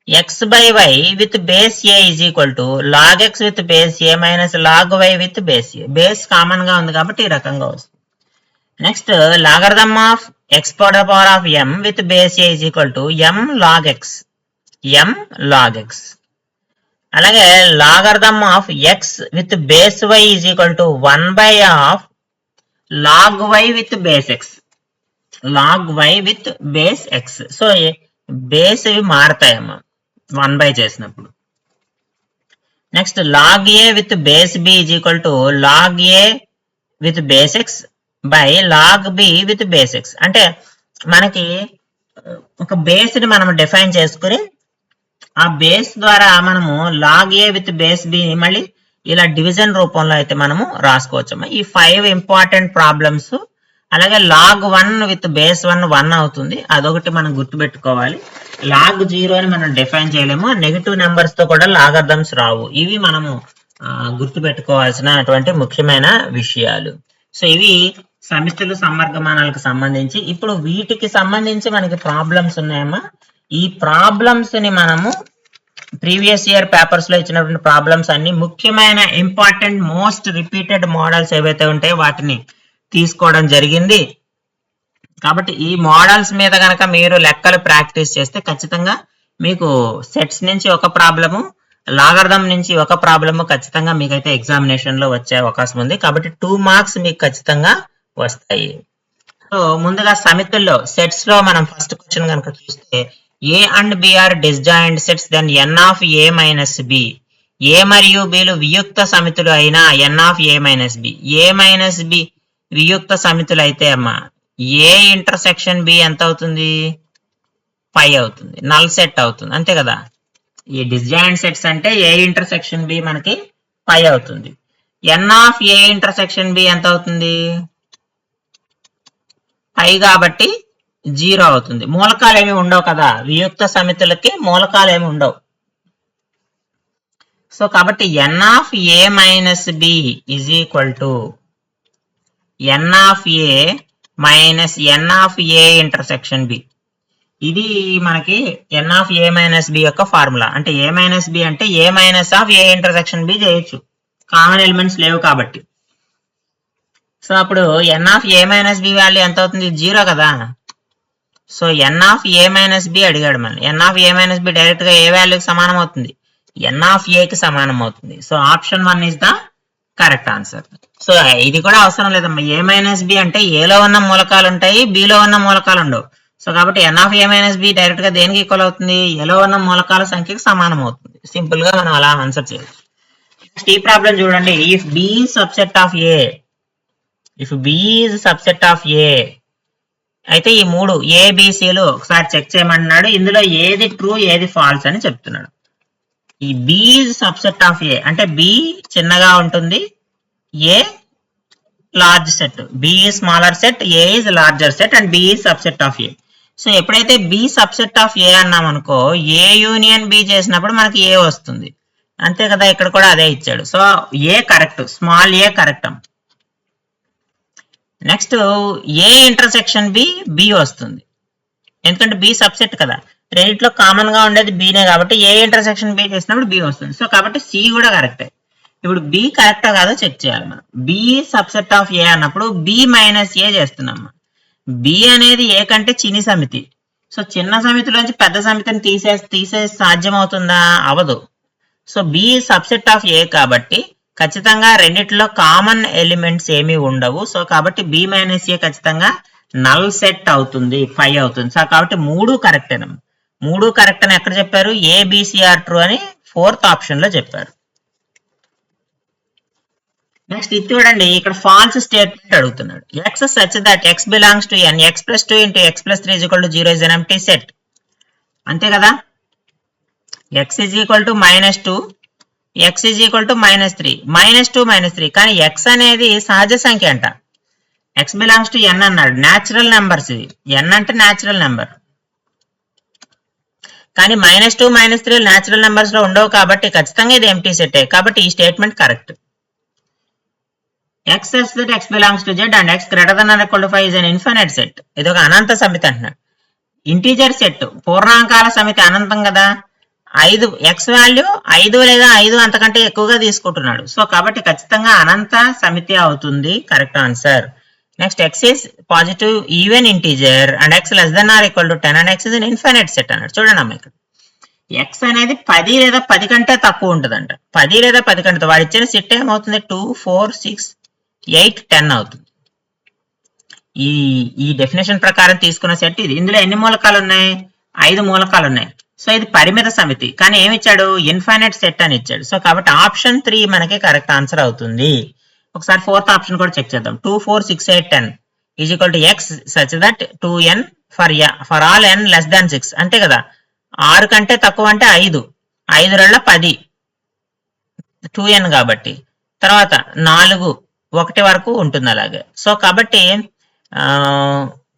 x by y with base a is equal to log x with base a minus log y with base a. Base common గా ఉంది కాబట్టి ఈ రకంగా వస్తుంది. Next logarithm of x power of m with base a is equal to m log x, m log x. అలాగే logarithm of x with base y is equal to 1 by of log y with base x, log y with base x. So base ఇవి మారతాయమ్మా 1 బై చేసినప్పుడు. Next log a with base b is equal to log a with base x by log b with base x. అంటే మనకి ఒక బేస్ ని మనం డిఫైన్ చేసుకుని ఆ బేస్ ద్వారా మనము log a with base b మళ్ళీ ఇలా డివిజన్ రూపంలో అయితే మనము రాసుకోవచ్చమ్మా. ఈ 5 ఇంపార్టెంట్ ప్రాబ్లమ్స్. అలాగే లాగ్ 1 విత్ బేస్ 1 అవుతుంది, అదొకటి మనం గుర్తుపెట్టుకోవాలి. లాగ్ 0 అని మనం డిఫైన్ చేయలేము. నెగిటివ్ నెంబర్స్ తో కూడా లాగరిథమ్స్ రావు. ఇవి మనము గుర్తుపెట్టుకోవాల్సినటువంటి ముఖ్యమైన విషయాలు. సో ఇవి సమిష్టిలు సంవర్గమానాలకు సంబంధించి. ఇప్పుడు వీటికి సంబంధించి మనకి ప్రాబ్లమ్స్ ఉన్నాయమ్మా. ఈ ప్రాబ్లమ్స్ ని మనము ప్రీవియస్ ఇయర్ పేపర్స్ లో ఇచ్చినటువంటి ప్రాబ్లమ్స్ అన్ని ముఖ్యమైన ఇంపార్టెంట్ మోస్ట్ రిపీటెడ్ మోడల్స్ ఏవైతే ఉంటాయో వాటిని తీసుకోవడం జరిగింది. కాబట్టి ఈ మోడల్స్ మీద కనుక మీరు లెక్కలు ప్రాక్టీస్ చేస్తే ఖచ్చితంగా మీకు సెట్స్ నుంచి ఒక ప్రాబ్లము, లాగర్థం నుంచి ఒక ప్రాబ్లమ్ ఖచ్చితంగా మీకైతే ఎగ్జామినేషన్ లో వచ్చే అవకాశం ఉంది. కాబట్టి 2 మార్క్స్ మీకు ఖచ్చితంగా వస్తాయి. సో ముందుగా సమితుల్లో సెట్స్ లో మనం ఫస్ట్ క్వశ్చన్ కనుక చూస్తే A and B are disjoint sets then n of A minus B. A మరియు బిలు వియుక్త సమితులు అయినా n of A minus B. A minus B వియుక్త సమితులు అయితే అమ్మా ఏ ఇంటర్సెక్షన్ బి ఎంత అవుతుంది? 5 అవుతుంది. నల్ సెట్ అవుతుంది అంతే కదా. ఈ డిస్జాయింట్ సెట్స్ అంటే ఏ ఇంటర్సెక్షన్ బి మనకి 5 అవుతుంది. ఎన్ ఆఫ్ ఏ ఇంటర్సెక్షన్ బి ఎంత అవుతుంది? 5 కాబట్టి 0 అవుతుంది. మూలకాలు ఏమి ఉండవు కదా, వియుక్త సమితులకి మూలకాలు ఏమి ఉండవు. సో కాబట్టి n of A minus B is equal to n of A minus n of A intersection B. ఇది మనకి n of A minus B యొక్క ఫార్ములా. అంటే ఏ మైనస్ బి అంటే A minus of A intersection B చేయొచ్చు, కామన్ ఎలిమెంట్స్ లేవు కాబట్టి. సో అప్పుడు n of A minus B value ఎంత అవుతుంది? 0 కదా. So n of A minus B అడిగాడు మనం. N of A minus B direct గా ఏ వాల్యూకి సమానం అవుతుంది? ఎన్ ఆఫ్ ఏకి సమానం అవుతుంది. So option 1 is the correct answer. So ఇది కూడా అవసరం లేదమ్మా. ఏ మైనస్ బి అంటే ఏలో ఉన్న మూలకాలు ఉంటాయి, బిలో ఉన్న మూలకాలు ఉండవు. సో కాబట్టి n of A minus B direct గా దేనికి ఈక్వల్ అవుతుంది? ఏలో ఉన్న మూలకాల సంఖ్యకి సమానం అవుతుంది. సింపుల్ గా మనం అలా ఆన్సర్ చేయొచ్చు. నెక్స్ట్ ఈ ప్రాబ్లం చూడండి. If B subset of A, if B is subset of A అయితే ఈ 3 ఏబిసిలు ఒకసారి చెక్ చేయమంటున్నాడు. ఇందులో ఏది ట్రూ ఏది ఫాల్స్ అని చెప్తున్నాడు. ఈ B is subset of A అంటే బి చిన్నగా ఉంటుంది, A large set. B is smaller set, A is larger set and B is subset of A. So ఎప్పుడైతే బి సబ్సెట్ ఆఫ్ ఏ అన్నాం అనుకో, ఏ యూనియన్ బి చేసినప్పుడు మనకి ఏ వస్తుంది అంతే కదా. ఇక్కడ కూడా అదే ఇచ్చాడు. So A correct, small A correct. Next A intersection B, B వస్తుంది ఎందుకంటే బి సబ్సెట్ కదా. రెండిట్లో కామన్ గా ఉండేది బీనే కాబట్టి ఏ ఇంటర్సెక్షన్ బి చేసినప్పుడు బి వస్తుంది. సో కాబట్టి సి కూడా కరెక్టే. ఇప్పుడు బి కరెక్టా కాదో చెక్ చేయాలి మనం. బి సబ్సెట్ ఆఫ్ ఏ అన్నప్పుడు బి మైనస్ ఏ చేస్తున్నాం. బి అనేది ఏ కంటే చిన్ని సమితి. సో చిన్న సమితిలోంచి పెద్ద సమితిని తీసే సాధ్యం అవుతుందా? అవదు. సో బి సబ్సెట్ ఆఫ్ ఏ కాబట్టి ఖచ్చితంగా రెండిట్లో కామన్ ఎలిమెంట్స్ ఏమీ ఉండవు. సో కాబట్టి బి మైనస్ ఏ ఖచ్చితంగా నల్ సెట్ అవుతుంది, 5 అవుతుంది. సో కాబట్టి 3 కరెక్టేనమ్మా. 3 కరెక్ట్ అని ఎక్కడ చెప్పారు? ఏబిసిఆర్ ట్రూ అని 4th ఆప్షన్ లో చెప్పారు. నెక్స్ట్ ఇది చూడండి, ఇక్కడ ఫాల్స్ స్టేట్మెంట్ అడుగుతున్నాడు. X such that x belongs to N, x plus 2 into x plus 3 is equal to 0 is an empty set. అంతే కదా. X is equal to -2, x is equal to -3, -2 -3. కానీ ఎక్స్ అనేది సహజ సంఖ్య అంట. ఎక్స్ బిలాంగ్స్ టు ఎన్ అన్నాడు, న్యాచురల్ నెంబర్స్ ఇది. ఎన్ అంటే న్యాచురల్ నెంబర్. కానీ -2 -3 న్యాచురల్ నెంబర్స్ లో ఉండవు కాబట్టి ఖచ్చితంగా ఇది ఎంప్టీ సెట్. కాబట్టి ఈ statement correct. X such that x belongs to Z and x greater than or equal to 5 is an infinite set. ఇది ఒక అనంత సమితి అంటున్నాడు. ఇంటీజర్ సెట్, పూర్ణాంకాల సమితి అనంతం కదా. 5 ఎక్స్ వాల్యూ 5 లేదా 5 అంతకంటే ఎక్కువగా తీసుకుంటున్నాడు. సో కాబట్టి ఖచ్చితంగా అనంత సమితి అవుతుంది. Correct answer. Next x is positive even integer and x less than or equal to 10 and x is an infinite set అన్నాడు. చూడండి అమ్మ, ఇక్కడ ఎక్స్ అనేది 10 లేదా 10 కంటే తక్కువ ఉంటుందంట. 10 లేదా 10 కంటే వాడు ఇచ్చిన సెట్ ఏమవుతుంది? 2 4 6 8 10 అవుతుంది. ఈ డెఫినేషన్ ప్రకారం తీసుకున్న సెట్ ఇది. ఇందులో ఎన్ని మూలకాలు ఉన్నాయి? 5 మూలకాలు ఉన్నాయి. సో ఇది పరిమిత సమితి. కానీ ఏమి ఇచ్చాడు? ఇన్ఫైనైట్ సెట్ అని ఇచ్చాడు. సో కాబట్టి ఆప్షన్ 3 మనకి కరెక్ట్ ఆన్సర్ అవుతుంది. ఒకసారి 4th ఆప్షన్ కూడా చెక్ చేద్దాం. 2 4 6 8 10 is equal to x such that 2n for all n less than 6. అంతే కదా. 6 కంటే తక్కువ అంటే 5, 5 రెళ్ళ 10, 2n కాబట్టి. తర్వాత 4 1 వరకు ఉంటుంది అలాగే. సో కాబట్టి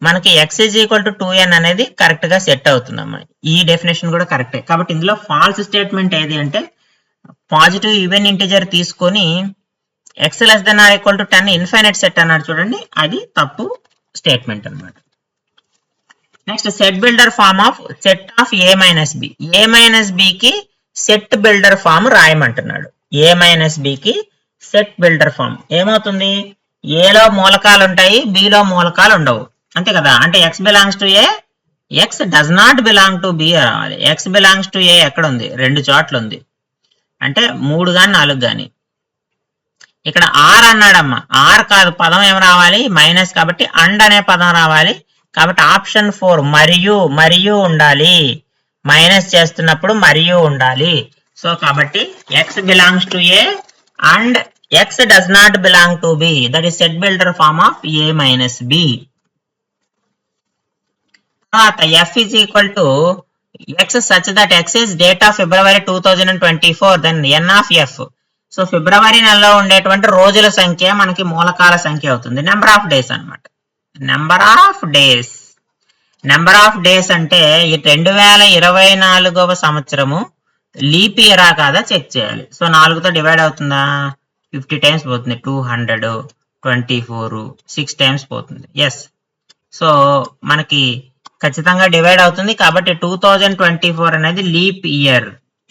మనకి x is equal to 2n అనేది కరెక్ట్ గా సెట్ అవుతుందమ్మా. ఈ డెఫినేషన్ కూడా కరెక్టే. కాబట్టి ఇందులో ఫాల్స్ స్టేట్మెంట్ ఏది అంటే పాజిటివ్ ఈవెన్ ఇంటిజర్ తీసుకొని x less than or equal to 10 infinite set అన్నాడు చూడండి, అది తప్పు స్టేట్మెంట్ అన్నమాట. Next set builder form of set of A minus B. A minus బికి సెట్ బిల్డర్ ఫామ్ రాయమంటున్నాడు. ఏ మైనస్ బికి సెట్ బిల్డర్ ఫామ్ ఏమవుతుంది? ఏలో మూలకాలు ఉంటాయి, బిలో మూలకాలు ఉండవు. అంతే కదా. అంటే X belongs to A, X does not belong to B రావాలి. ఎక్స్ బిలాంగ్స్ టు ఏ ఎక్కడ ఉంది? 2 చోట్ల ఉంది. అంటే 3 కానీ 4 కానీ. ఇక్కడ ఆర్ అన్నాడమ్మా, ఆర్ కాదు, పదం ఏం రావాలి, మైనస్, కాబట్టి అండ్ అనే పదం రావాలి. కాబట్టి ఆప్షన్ 4 మరియు ఉండాలి, మైనస్ చేస్తున్నప్పుడు మరియు ఉండాలి. సో కాబట్టి x belongs to A and x does not belong to B, that is set builder form of A minus B. తర్వాత F is equal to x such that x is date of February 2024, then n of F. So ఫిబ్రవరి నెలలో ఉండేటువంటి రోజుల సంఖ్య మనకి మూలకాల సంఖ్య అవుతుంది, నెంబర్ ఆఫ్ డేస్ అనమాట. నెంబర్ ఆఫ్ డేస్ అంటే ఈ 2024వ సంవత్సరము లీప్ ఇయరా కాదా చెక్ చేయాలి. సో 4తో డివైడ్ అవుతుందా, 50 టైమ్స్ పోతుంది, 200, 24, 6 టైమ్స్ పోతుంది. ఎస్, సో మనకి ఖచ్చితంగా డివైడ్ అవుతుంది. కాబట్టి 2024 అనేది లీప్ ఇయర్.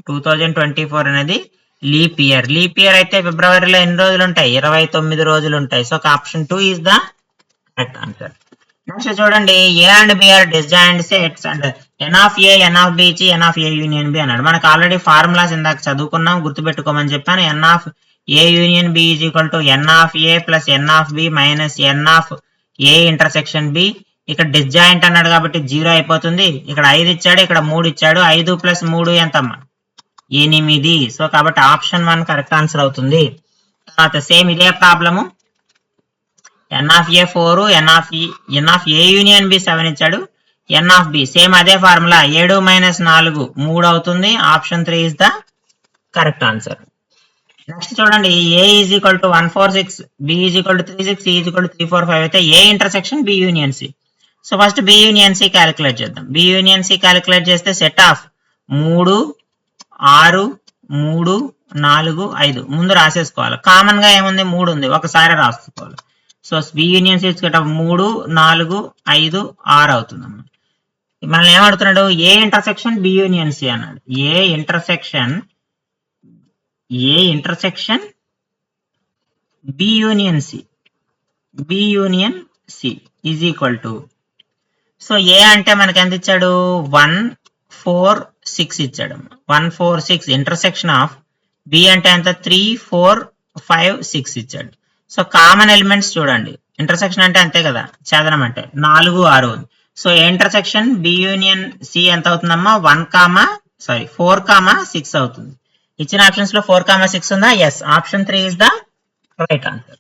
2024 అనేది లీప్ ఇయర్. లీప్ ఇయర్ అయితే ఫిబ్రవరిలో ఎన్ని రోజులు ఉంటాయి, 29 రోజులు ఉంటాయి. So option 2 is the correct answer. Next చూడండి, A and B are disjoint sets and n of A n of B ఇచ్చి n of A union B అన్నాడు. మనకు ఆల్రెడీ ఫార్ములాస్ ఇందాక చదువుకున్నాం, గుర్తుపెట్టుకోమని చెప్పాను. N of A union B is equal to n of A plus n of B minus n of A intersection B. ఇక్కడ డిస్జాయింట్ అన్నాడు కాబట్టి 0 అయిపోతుంది. ఇక్కడ 5 ఇచ్చాడు, ఇక్కడ 3 ఇచ్చాడు. 5 ప్లస్ 3 ఎంతమ్మా, 8. సో కాబట్టి ఆప్షన్ 1 కరెక్ట్ ఆన్సర్ అవుతుంది. తర్వాత సేమ్ ఇదే ప్రాబ్లము, n of A 4, n of A union B 7 ఇచ్చాడు, ఎన్ ఆఫ్ బి సేమ్ అదే ఫార్ములా, 7 మైనస్ 4 3 అవుతుంది. Option 3 is the correct answer. Next చూడండి, A is equal to 146, B is equal to 36, C is equal to 345 అయితే A intersection B union C. So first B union C calculate చేద్దాం. బి యూనియన్ సి క్యాలిక్యులేట్ చేస్తే సెట్ ఆఫ్ 3, 6, 3, 4, 5 ముందు రాసేసుకోవాలి. కామన్ గా ఏముంది, 3 ఉంది, ఒకసారి రాసుకోవాలి. So B union C set of 3, 4, 5, 6 అవుతుంది అన్నమాట. మనల్ని ఏమడుతున్నాడు, A intersection B union C అన్నాడు. A intersection B union C is equal to, so A అంటే మనకి ఎంత ఇచ్చాడు, 1, 4, 6 ఇచ్చాడు. 1, 4, 6 ఇంటర్సెక్షన్ ఆఫ్ బి అంటే ఎంత, 3, 4, 5, 6 ఇచ్చాడు. సో కామన్ ఎలిమెంట్స్ చూడండి, ఇంటర్సెక్షన్ అంటే అంతే కదా, ఛేదనం అంటే 4, 6 ఉంది. So A intersection B union C ఎంత అవుతుందమ్మా, 4, 6 అవుతుంది. ఇచ్చిన ఆప్షన్స్ లో 4, 6 ఉందా, yes, option 3 is the right answer.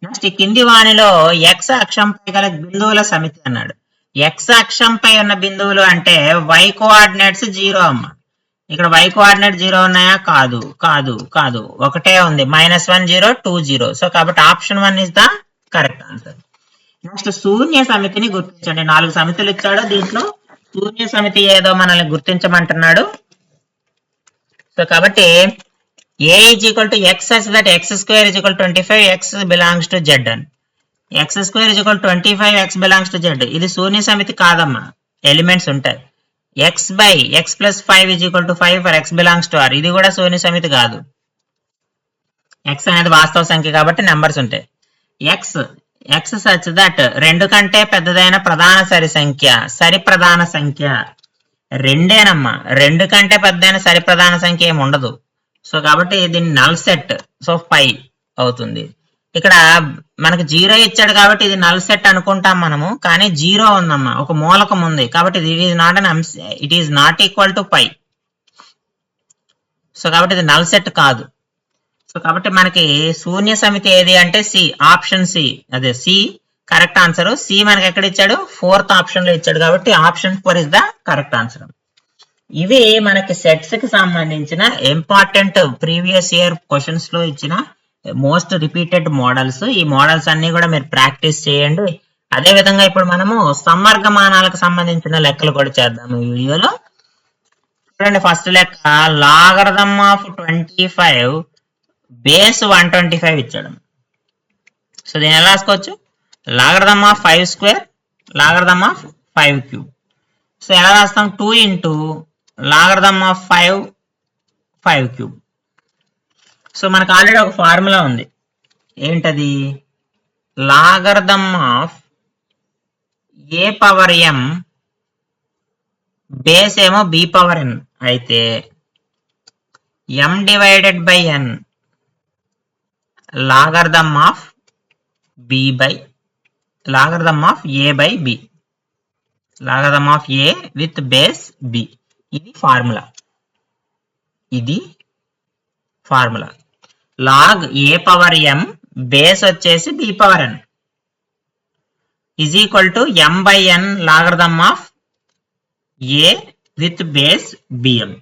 Next ఈ కింది వానిలో ఎక్స్ అక్షంపై గల బిందువుల సమితి అన్నాడు. ఎక్స్ అక్షంపై ఉన్న బిందువులు అంటే వై కోఆర్డినేట్స్ 0 అమ్మ. ఇక్కడ వై కోఆర్డినేట్ 0 ఉన్నాయా, కాదు, ఒకటే ఉంది, -1, 0, 2, 0. సో కాబట్టి option 1 is the correct answer. Next శూన్య సమితిని గుర్తించండి. 4 సమితులు ఇచ్చాడు, దీంట్లో శూన్య సమితి ఏదో మనల్ని గుర్తించమంటున్నాడు. సో కాబట్టి A is equal to x such that x square is equal 25, x belongs to Z అని. X square is equal 25, x belongs to Z. ఇది శూన్య సమితి కాదమ్మా, ఎలిమెంట్స్ ఉంటాయి. X by x plus 5 is equal to 5 for x belongs to R. ఇది కూడా శూన్య సమితి కాదు. ఎక్స్ అనేది వాస్తవ సంఖ్య కాబట్టి నెంబర్స్ ఉంటాయి. ఎక్స్ సచ్ దట్ 2 కంటే పెద్దదైన ప్రధాన సరి ప్రధాన సంఖ్య 2ఏనమ్మా. 2 కంటే పెద్దదైన సరి ప్రధాన సంఖ్య ఏమి ఉండదు. సో కాబట్టి దీన్ని నల్ సెట్, సో 5 అవుతుంది. ఇక్కడ మనకు 0 ఇచ్చాడు కాబట్టి ఇది నల్ సెట్ అనుకుంటాం మనము, కానీ 0 ఉందమ్మా, ఒక మూలకం ఉంది కాబట్టి it is not equal to 5. So కాబట్టి ఇది నల్ సెట్ కాదు. సో కాబట్టి మనకి శూన్య సమితి ఏది అంటే సి, ఆప్షన్ సి, అదే సి కరెక్ట్ ఆన్సర్. సి మనకి ఎక్కడ ఇచ్చాడు, 4th ఆప్షన్ లో ఇచ్చాడు కాబట్టి option 4 is the correct answer. ఇవి మనకి సెట్స్ కి సంబంధించిన ఇంపార్టెంట్ ప్రీవియస్ ఇయర్ క్వశ్చన్స్ లో ఇచ్చిన మోస్ట్ రిపీటెడ్ మోడల్స్. ఈ మోడల్స్ అన్ని కూడా మీరు ప్రాక్టీస్ చేయండి. అదే విధంగా ఇప్పుడు మనము సమ్మర్గమానాలకు సంబంధించిన లెక్కలు కూడా చేద్దాము ఈ వీడియోలో. చూడండి, ఫస్ట్ లెక్క లాగరిథం ఆఫ్ 25 బేస్ 125 ఇచ్చాడు. సో దీన్ని ఎలా రాసుకోవచ్చు, logarithm of 5 square logarithm of 5 cube. So ఎలా రాస్తాం, 2 into logarithm of 5 cube. So మనకు ఆల్రెడీ ఒక ఫార్ములా ఉంది, ఏంటది, logarithm of a power m base ఏమో b పవర్ n అయితే m divided by n logarithm of b by logarithm of a by b, logarithm of a with base b. ఇది ఫార్ములా, ఇది formula. Log a power m base వచ్చేసి b power n is equal to m by n logarithm of a with base bm.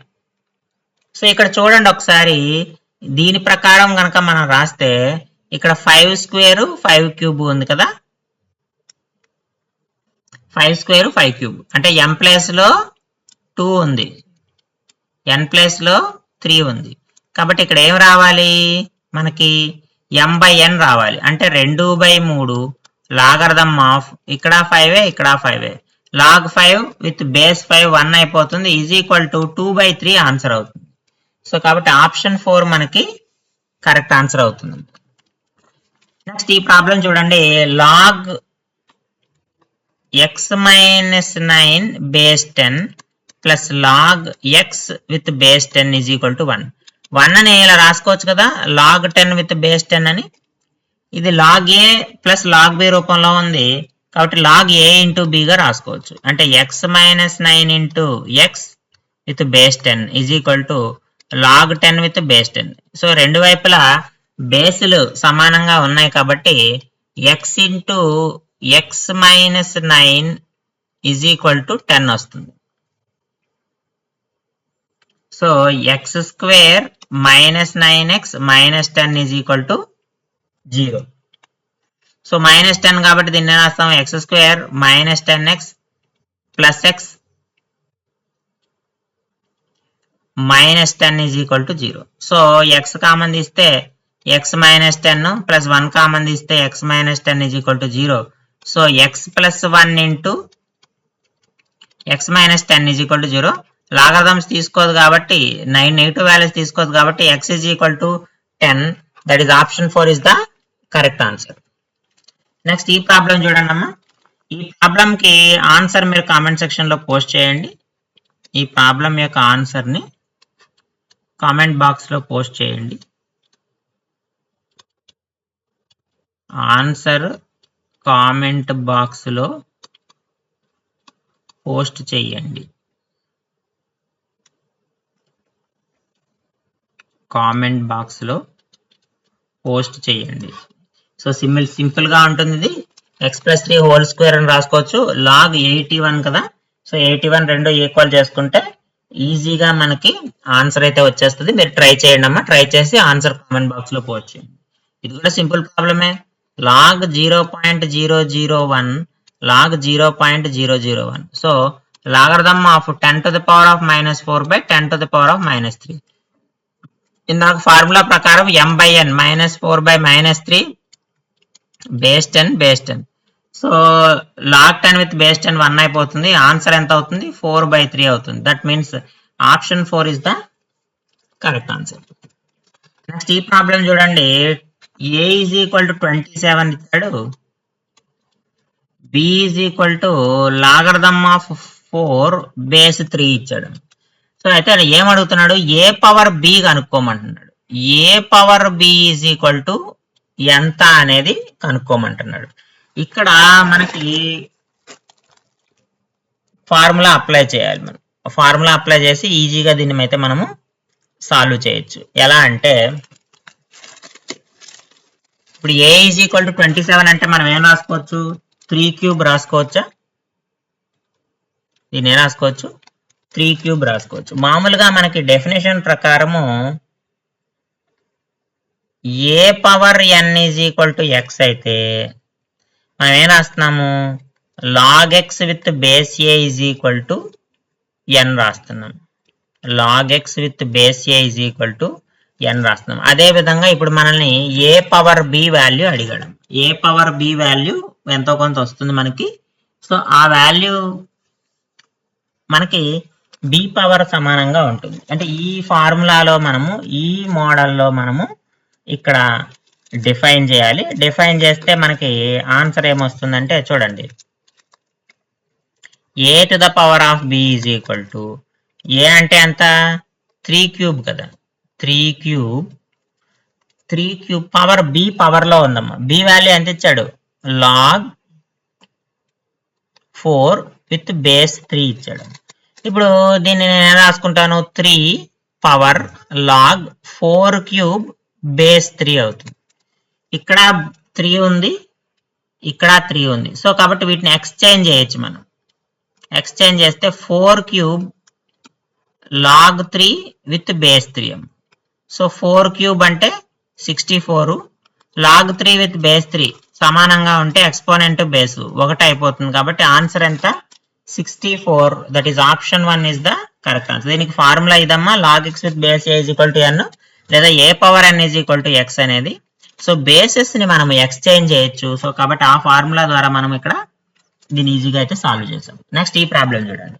So ఇక్కడ చూడండి ఒకసారి, దీని ప్రకారం కనుక మనం రాస్తే ఇక్కడ 5 స్క్వేర్ 5 క్యూబ్ ఉంది కదా, 5 స్క్వేర్ 5 క్యూబ్ అంటే m ప్లేస్ లో 2 ఉంది, n ప్లేస్ లో 3 ఉంది. కాబట్టి ఇక్కడ ఏం రావాలి మనకి, m బై n రావాలి. అంటే 2/3 లాగర్థం ఆఫ్ ఇక్కడ 5 ఇక్కడ 5 లాగ్ 5 విత్ బేస్ 5 1 అయిపోతుంది, ఈజ్ ఈక్వల్ టు 2/3 ఆన్సర్ అవుతుంది. సో కాబట్టి ఆప్షన్ 4 మనకి కరెక్ట్ ఆన్సర్ అవుతుంది. నెక్స్ట్ ఈ ప్రాబ్లం చూడండి, log x minus 9 base 10 plus log x with base 10 is equal to 1. 1 అని ఇలా రాసుకోవచ్చు కదా, లాగ్ 10 విత్ బేస్ 10 అని. ఇది log a plus log b రూపంలో ఉంది కాబట్టి లాగ్ a ఇంటూ b గా రాసుకోవచ్చు. అంటే x minus 9 into x with base 10 is equal to log 10 with base 10. So రెండు వైపులా బేసులు సమానంగా ఉన్నాయి కాబట్టి x into x minus 9 is equal to 10 వస్తుంది. So x square minus 9x minus 10 is equal to 0. So minus 10 కాబట్టి దీన్ని రాస్తాం, x square minus 10x plus x minus 10 is equal to 0. So x common తీస్తే x మైనస్ 10 ప్లస్ 1 కామన్ తీస్తే x minus 10 is equal to 0. So x plus 1 into x minus 10 is equal to 0. Logarithms తీసుకోదు కాబట్టి, 9 నెగిటివ్ వాల్యూస్ తీసుకోదు కాబట్టి x is equal to 10. That is option 4 is the correct answer. Next ఈ ప్రాబ్లం చూడండి అమ్మా, ఈ ప్రాబ్లం కి ఆన్సర్ మీరు కామెంట్ సెక్షన్ లో పోస్ట్ చేయండి. ఈ ప్రాబ్లం యొక్క ఆన్సర్ ని కామెంట్ బాక్స్ లో పోస్ట్ చేయండి. ఆన్సర్ కామెంట్ బాక్స్ లో పోస్ట్ చేయండి. కామెంట్ బాక్స్ లో పోస్ట్ చేయండి. సో సింపుల్ గా ఉంటుంది ఇది. x ప్లస్ 3 హోల్ స్క్వేర్ అని రాసుకోవచ్చు. లాగ్ 81 కదా, సో 81 రెండు ఈక్వల్ చేసుకుంటే ఈజీగా మనకి ఆన్సర్ అయితే వచ్చేస్తుంది. మీరు ట్రై చేయండి అమ్మా, ట్రై చేసి ఆన్సర్ కామెంట్ బాక్స్ లో పోస్ట్ చేయండి. ఇది కూడా సింపుల్ ప్రాబ్లమే. Log 0.001 log 0.001. So logarithm of 10 to the power of -4 by 10 to the power of -3. ఇందాక ఫార్ములా ప్రకారం m by n -4 by -3 base 10 base 10. So log 10 with base 10 1 అయిపోతుంది. ఆన్సర్ ఎంత అవుతుంది, 4/3 అవుతుంది. That means option 4 is the correct answer. Next ఈ ప్రాబ్లం చూడండి, a ఈజ్ ఈక్వల్ టు 27 ఇచ్చాడు, b is equal to logarithm of 4 base 3 ఇచ్చాడు. సో అయితే ఏం అడుగుతున్నాడు, ఏ పవర్ b కనుక్కోమంటున్నాడు. A power b is equal to ఎంత అనేది కనుక్కోమంటున్నాడు. ఇక్కడ మనకి ఫార్ములా అప్లై చేయాలి. మనం ఫార్ములా అప్లై చేసి ఈజీగా దీన్ని అయితే మనము సాల్వ్ చేయొచ్చు. ఎలా అంటే ఇప్పుడు a ఈజ్ ఈక్వల్ టు 27 అంటే మనం ఏం రాసుకోవచ్చు, 3 క్యూబ్ రాసుకోవచ్చా? దీన్ని ఏం రాసుకోవచ్చు, 3 క్యూబ్ రాసుకోవచ్చు. మామూలుగా మనకి డెఫినేషన్ ప్రకారము A power n is equal to x అయితే మనం ఏం రాస్తున్నాము, log x with base a is equal to n రాస్తున్నాం. Log x with base a is equal to n రాస్తున్నాం. అదే విధంగా ఇప్పుడు మనల్ని ఏ పవర్ b వాల్యూ అడిగాడు. ఏ పవర్ b వాల్యూ ఎంతో కొంత వస్తుంది మనకి. సో ఆ వాల్యూ మనకి b పవర్ సమానంగా ఉంటుంది. అంటే ఈ ఫార్ములాలో మనము, ఈ మోడల్లో మనము ఇక్కడ డిఫైన్ చేయాలి. డిఫైన్ చేస్తే మనకి ఆన్సర్ ఏమొస్తుందంటే చూడండి, a to the power of b is equal to, A అంటే ఎంత 3 క్యూబ్ కదా, 3 క్యూబ్ పవర్ బి పవర్ లో ఉందమ్మా. బి వాల్యూ ఎంత ఇచ్చాడు? లాగ్ 4 విత్ బేస్ 3 ఇచ్చాడు. ఇప్పుడు దీన్ని నేను ఎలా రాసుకుంటాను? 3 పవర్ లాగ్ 4 క్యూబ్ బేస్ 3 అవుతుంది. ఇక్కడ 3 ఉంది, ఇక్కడ 3 ఉంది. సో కాబట్టి వీటిని ఎక్స్చేంజ్ చేయొచ్చు మనం. ఎక్స్చేంజ్ చేస్తే 4 cube log 3 with base 3. So 4 cube అంటే 64, లాగ్ 3 విత్ బేస్ 3 సమానంగా ఉంటే ఎక్స్పోనెంట్ బేస్ 1 అయిపోతుంది. కాబట్టి ఆన్సర్ ఎంత? 64. That is option 1 is the correct answer. దీనికి ఫార్ములా ఇదమ్మా, log x with base a is equal to n లేదా a power n is equal to x అనేది. సో బేసెస్ ని మనం ఎక్స్చేంజ్ చేయొచ్చు. సో కాబట్టి ఆ ఫార్ములా ద్వారా మనం ఇక్కడ దీన్ని ఈజీగా అయితే సాల్వ్ చేసాం. నెక్స్ట్ ఈ ప్రాబ్లం చూడండి.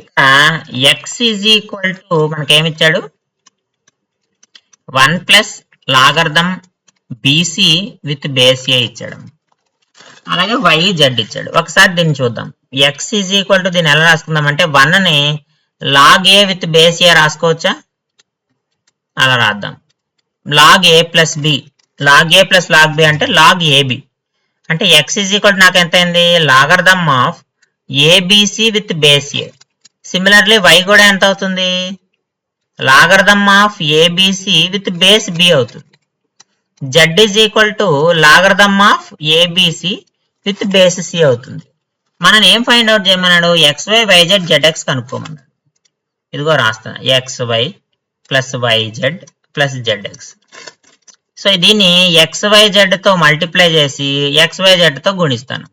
ఇక్కడ x ఈజ్ ఈక్వల్ టు మనకేమిచ్చాడు? 1 plus logarithm BC with base A ఇచ్చాడు. అలాగే y z ఇచ్చాడు. ఒకసారి దీన్ని చూద్దాం. x ఈజ్ ఈక్వల్ టు దీన్ని ఎలా రాసుకుందాం అంటే 1 ని log a with base a రాసుకోవచ్చా? అలా రాద్దాం. లాగ్ ఏ ప్లస్ బి, లాగ్ ఏ ప్లస్ లాగ్ బి అంటే లాగ్ ఏబి. అంటే x ఈజ్ ఈక్వల్ టు నాకు ఎంత అయింది? Logarithm of ABC with base a. Similarly y కూడా ఎంత అవుతుంది? Logarithm of ABC with base b అవుతుంది. z is equal to logarithm of ABC with base C అవుతుంది. మనం ఏం ఫైండ్ అవుట్ చేయమన్నాడు? xy yz zx కనుక్కోమన్నాడు. ఇదిగో రాస్తాను, xy plus yz plus zx. So దీన్ని xyz తో మల్టిప్లై చేసి xyz తో గుణిస్తాను.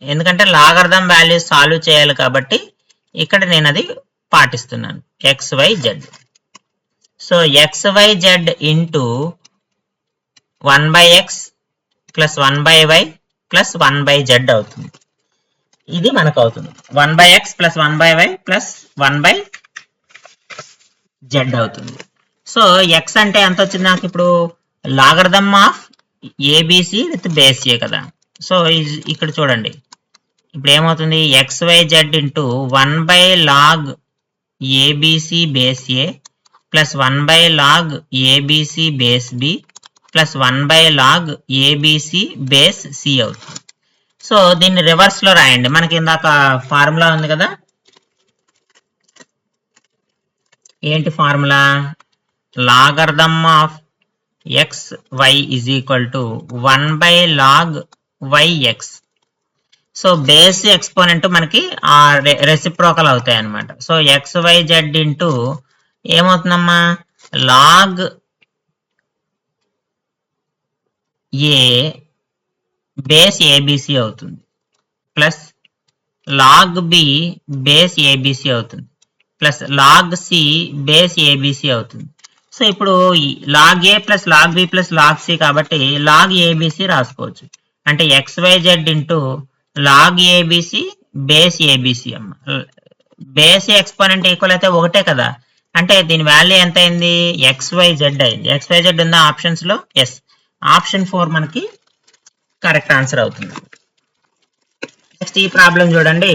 ఎందుకంటే లాగర్థం వాల్యూస్ సాల్వ్ చేయాలి కాబట్టి ఇక్కడ నేను అది పాటిస్తున్నాను. xyz. So xyz into 1/x plus 1/y plus 1/z అవుతుంది. ఇది మనకు అవుతుంది 1/x plus 1/y plus 1/z అవుతుంది. సో x అంటే ఎంత వచ్చింది నాకు ఇప్పుడు? Logarithm of ABC with base A కదా. సో ఇక్కడ చూడండి, ఇప్పుడు ఏమవుతుంది? xyz into 1/log ABC base A plus 1/log ABC base B plus 1/log ABC base C అవుతుంది. సో దీన్ని రివర్స్ లో రాయండి. మనకి ఇందాక ఫార్ములా ఉంది కదా, ఏంటి formula? Logarithm of X Y is equal to 1/log yx. So base exponent మనకి ఆ రెసిప్రోకల్ అవుతాయి అన్నమాట. సో xyz ఇంటూ ఏమవుతుందమ్మా? లాగ్ ఏ బేస్ ఏబిసి అవుతుంది plus log B base ABC అవుతుంది plus log C base ABC అవుతుంది. సో ఇప్పుడు లాగ్ ఏ plus log B plus log C కాబట్టి లాగ్ ఏబిసి రాసుకోవచ్చు. అంటే xyz into log ABC base ABC అమ్మ. బేస్ ఎక్స్పోనెంట్ ఈక్వల్ అయితే ఒకటే కదా, అంటే దీని వాల్యూ ఎంత అయింది? xyz అయింది. xyz ఉందా ఆప్షన్స్ లో? ఎస్. ఆప్షన్ 4 మనకి కరెక్ట్ ఆన్సర్ అవుతుంది. నెక్స్ట్ ఈ ప్రాబ్లం చూడండి.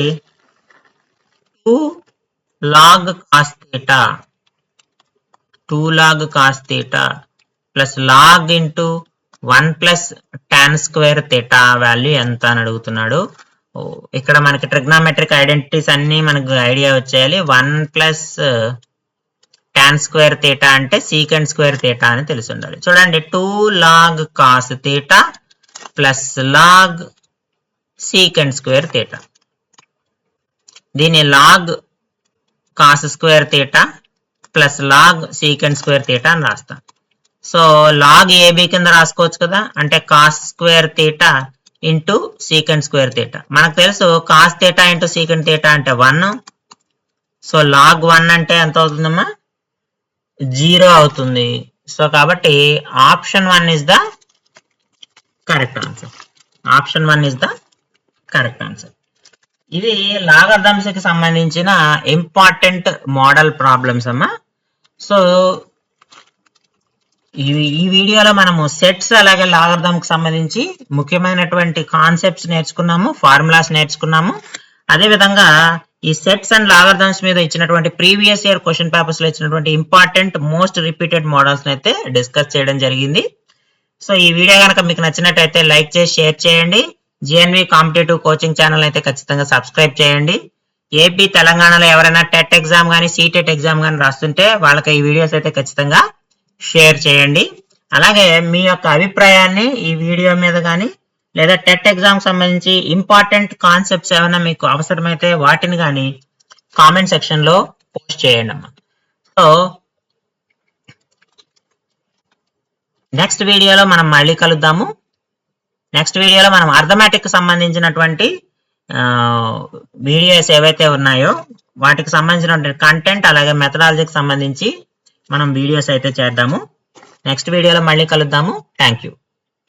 2 log cos theta 2 log cos theta plus log into 1 plus tan square theta value ఎంత అని అడుగుతున్నాడు. ఇక్కడ మనకి ట్రిగ్నామెట్రిక్ ఐడెంటిటీస్ అన్ని మనకు ఐడియా వచ్చేయాలి. 1 ప్లస్ tan స్క్వేర్ theta అంటే సీకెంట్ స్క్వేర్ theta అని తెలిసి ఉండాలి. చూడండి, 2 log cos theta plus log secant square theta. దీని log cos square theta plus log secant square theta అని రాస్తాం. సో లాగ్ ఏబి కింద రాసుకోవచ్చు కదా, అంటే cos square theta into secant square theta. మనకు తెలుసు cos theta into secant theta అంటే 1. సో లాగ్ 1 అంటే ఎంత అవుతుందమ్మా? 0 అవుతుంది. సో కాబట్టి option 1 is the correct answer. Option 1 is the correct answer. ఇది లాగర్థమ్స్ కి సంబంధించిన ఇంపార్టెంట్ మోడల్ ప్రాబ్లమ్స్ అమ్మా. సో ఈ వీడియోలో మనము సెట్స్ అలాగే లాగరిథమ్ కి సంబంధించి ముఖ్యమైనటువంటి కాన్సెప్ట్స్ నేర్చుకున్నాము, ఫార్ములాస్ నేర్చుకున్నాము. అదే విధంగా ఈ సెట్స్ అండ్ లాగరిథమ్స్ మీద ఇచ్చినటువంటి ప్రీవియస్ ఇయర్ క్వశ్చన్ పేపర్స్ లో ఇచ్చినటువంటి ఇంపార్టెంట్ మోస్ట్ రిపీటెడ్ మోడల్స్ అయితే డిస్కస్ చేయడం జరిగింది. సో ఈ వీడియో కనుక మీకు నచ్చినట్టయితే లైక్ చేసి షేర్ చేయండి. జిఎన్వి కాంపిటేటివ్ కోచింగ్ ఛానల్ అయితే ఖచ్చితంగా సబ్స్క్రైబ్ చేయండి. ఏపీ తెలంగాణలో ఎవరైనా టెట్ ఎగ్జామ్ కానీ సీటెట్ ఎగ్జామ్ కానీ రాస్తుంటే వాళ్ళకి ఈ వీడియోస్ అయితే ఖచ్చితంగా షేర్ చేయండి. అలాగే మీ యొక్క అభిప్రాయాన్ని ఈ వీడియో మీద కానీ లేదా టెట్ ఎగ్జామ్ సంబంధించి ఇంపార్టెంట్ కాన్సెప్ట్స్ ఏమైనా మీకు అవసరమైతే వాటిని కానీ కామెంట్ సెక్షన్ లో పోస్ట్ చేయండి అమ్మా. సో నెక్స్ట్ వీడియోలో మనం మళ్ళీ కలుద్దాము. నెక్స్ట్ వీడియోలో మనం అర్థమెటిక్ సంబంధించినటువంటి వీడియోస్ ఏవైతే ఉన్నాయో వాటికి సంబంధించినటువంటి కంటెంట్ అలాగే మెథడాలజీకి సంబంధించి మనం వీడియోస్ అయితే చేద్దాము. నెక్స్ట్ వీడియోలో మళ్ళీ కలుద్దాము. Thank you.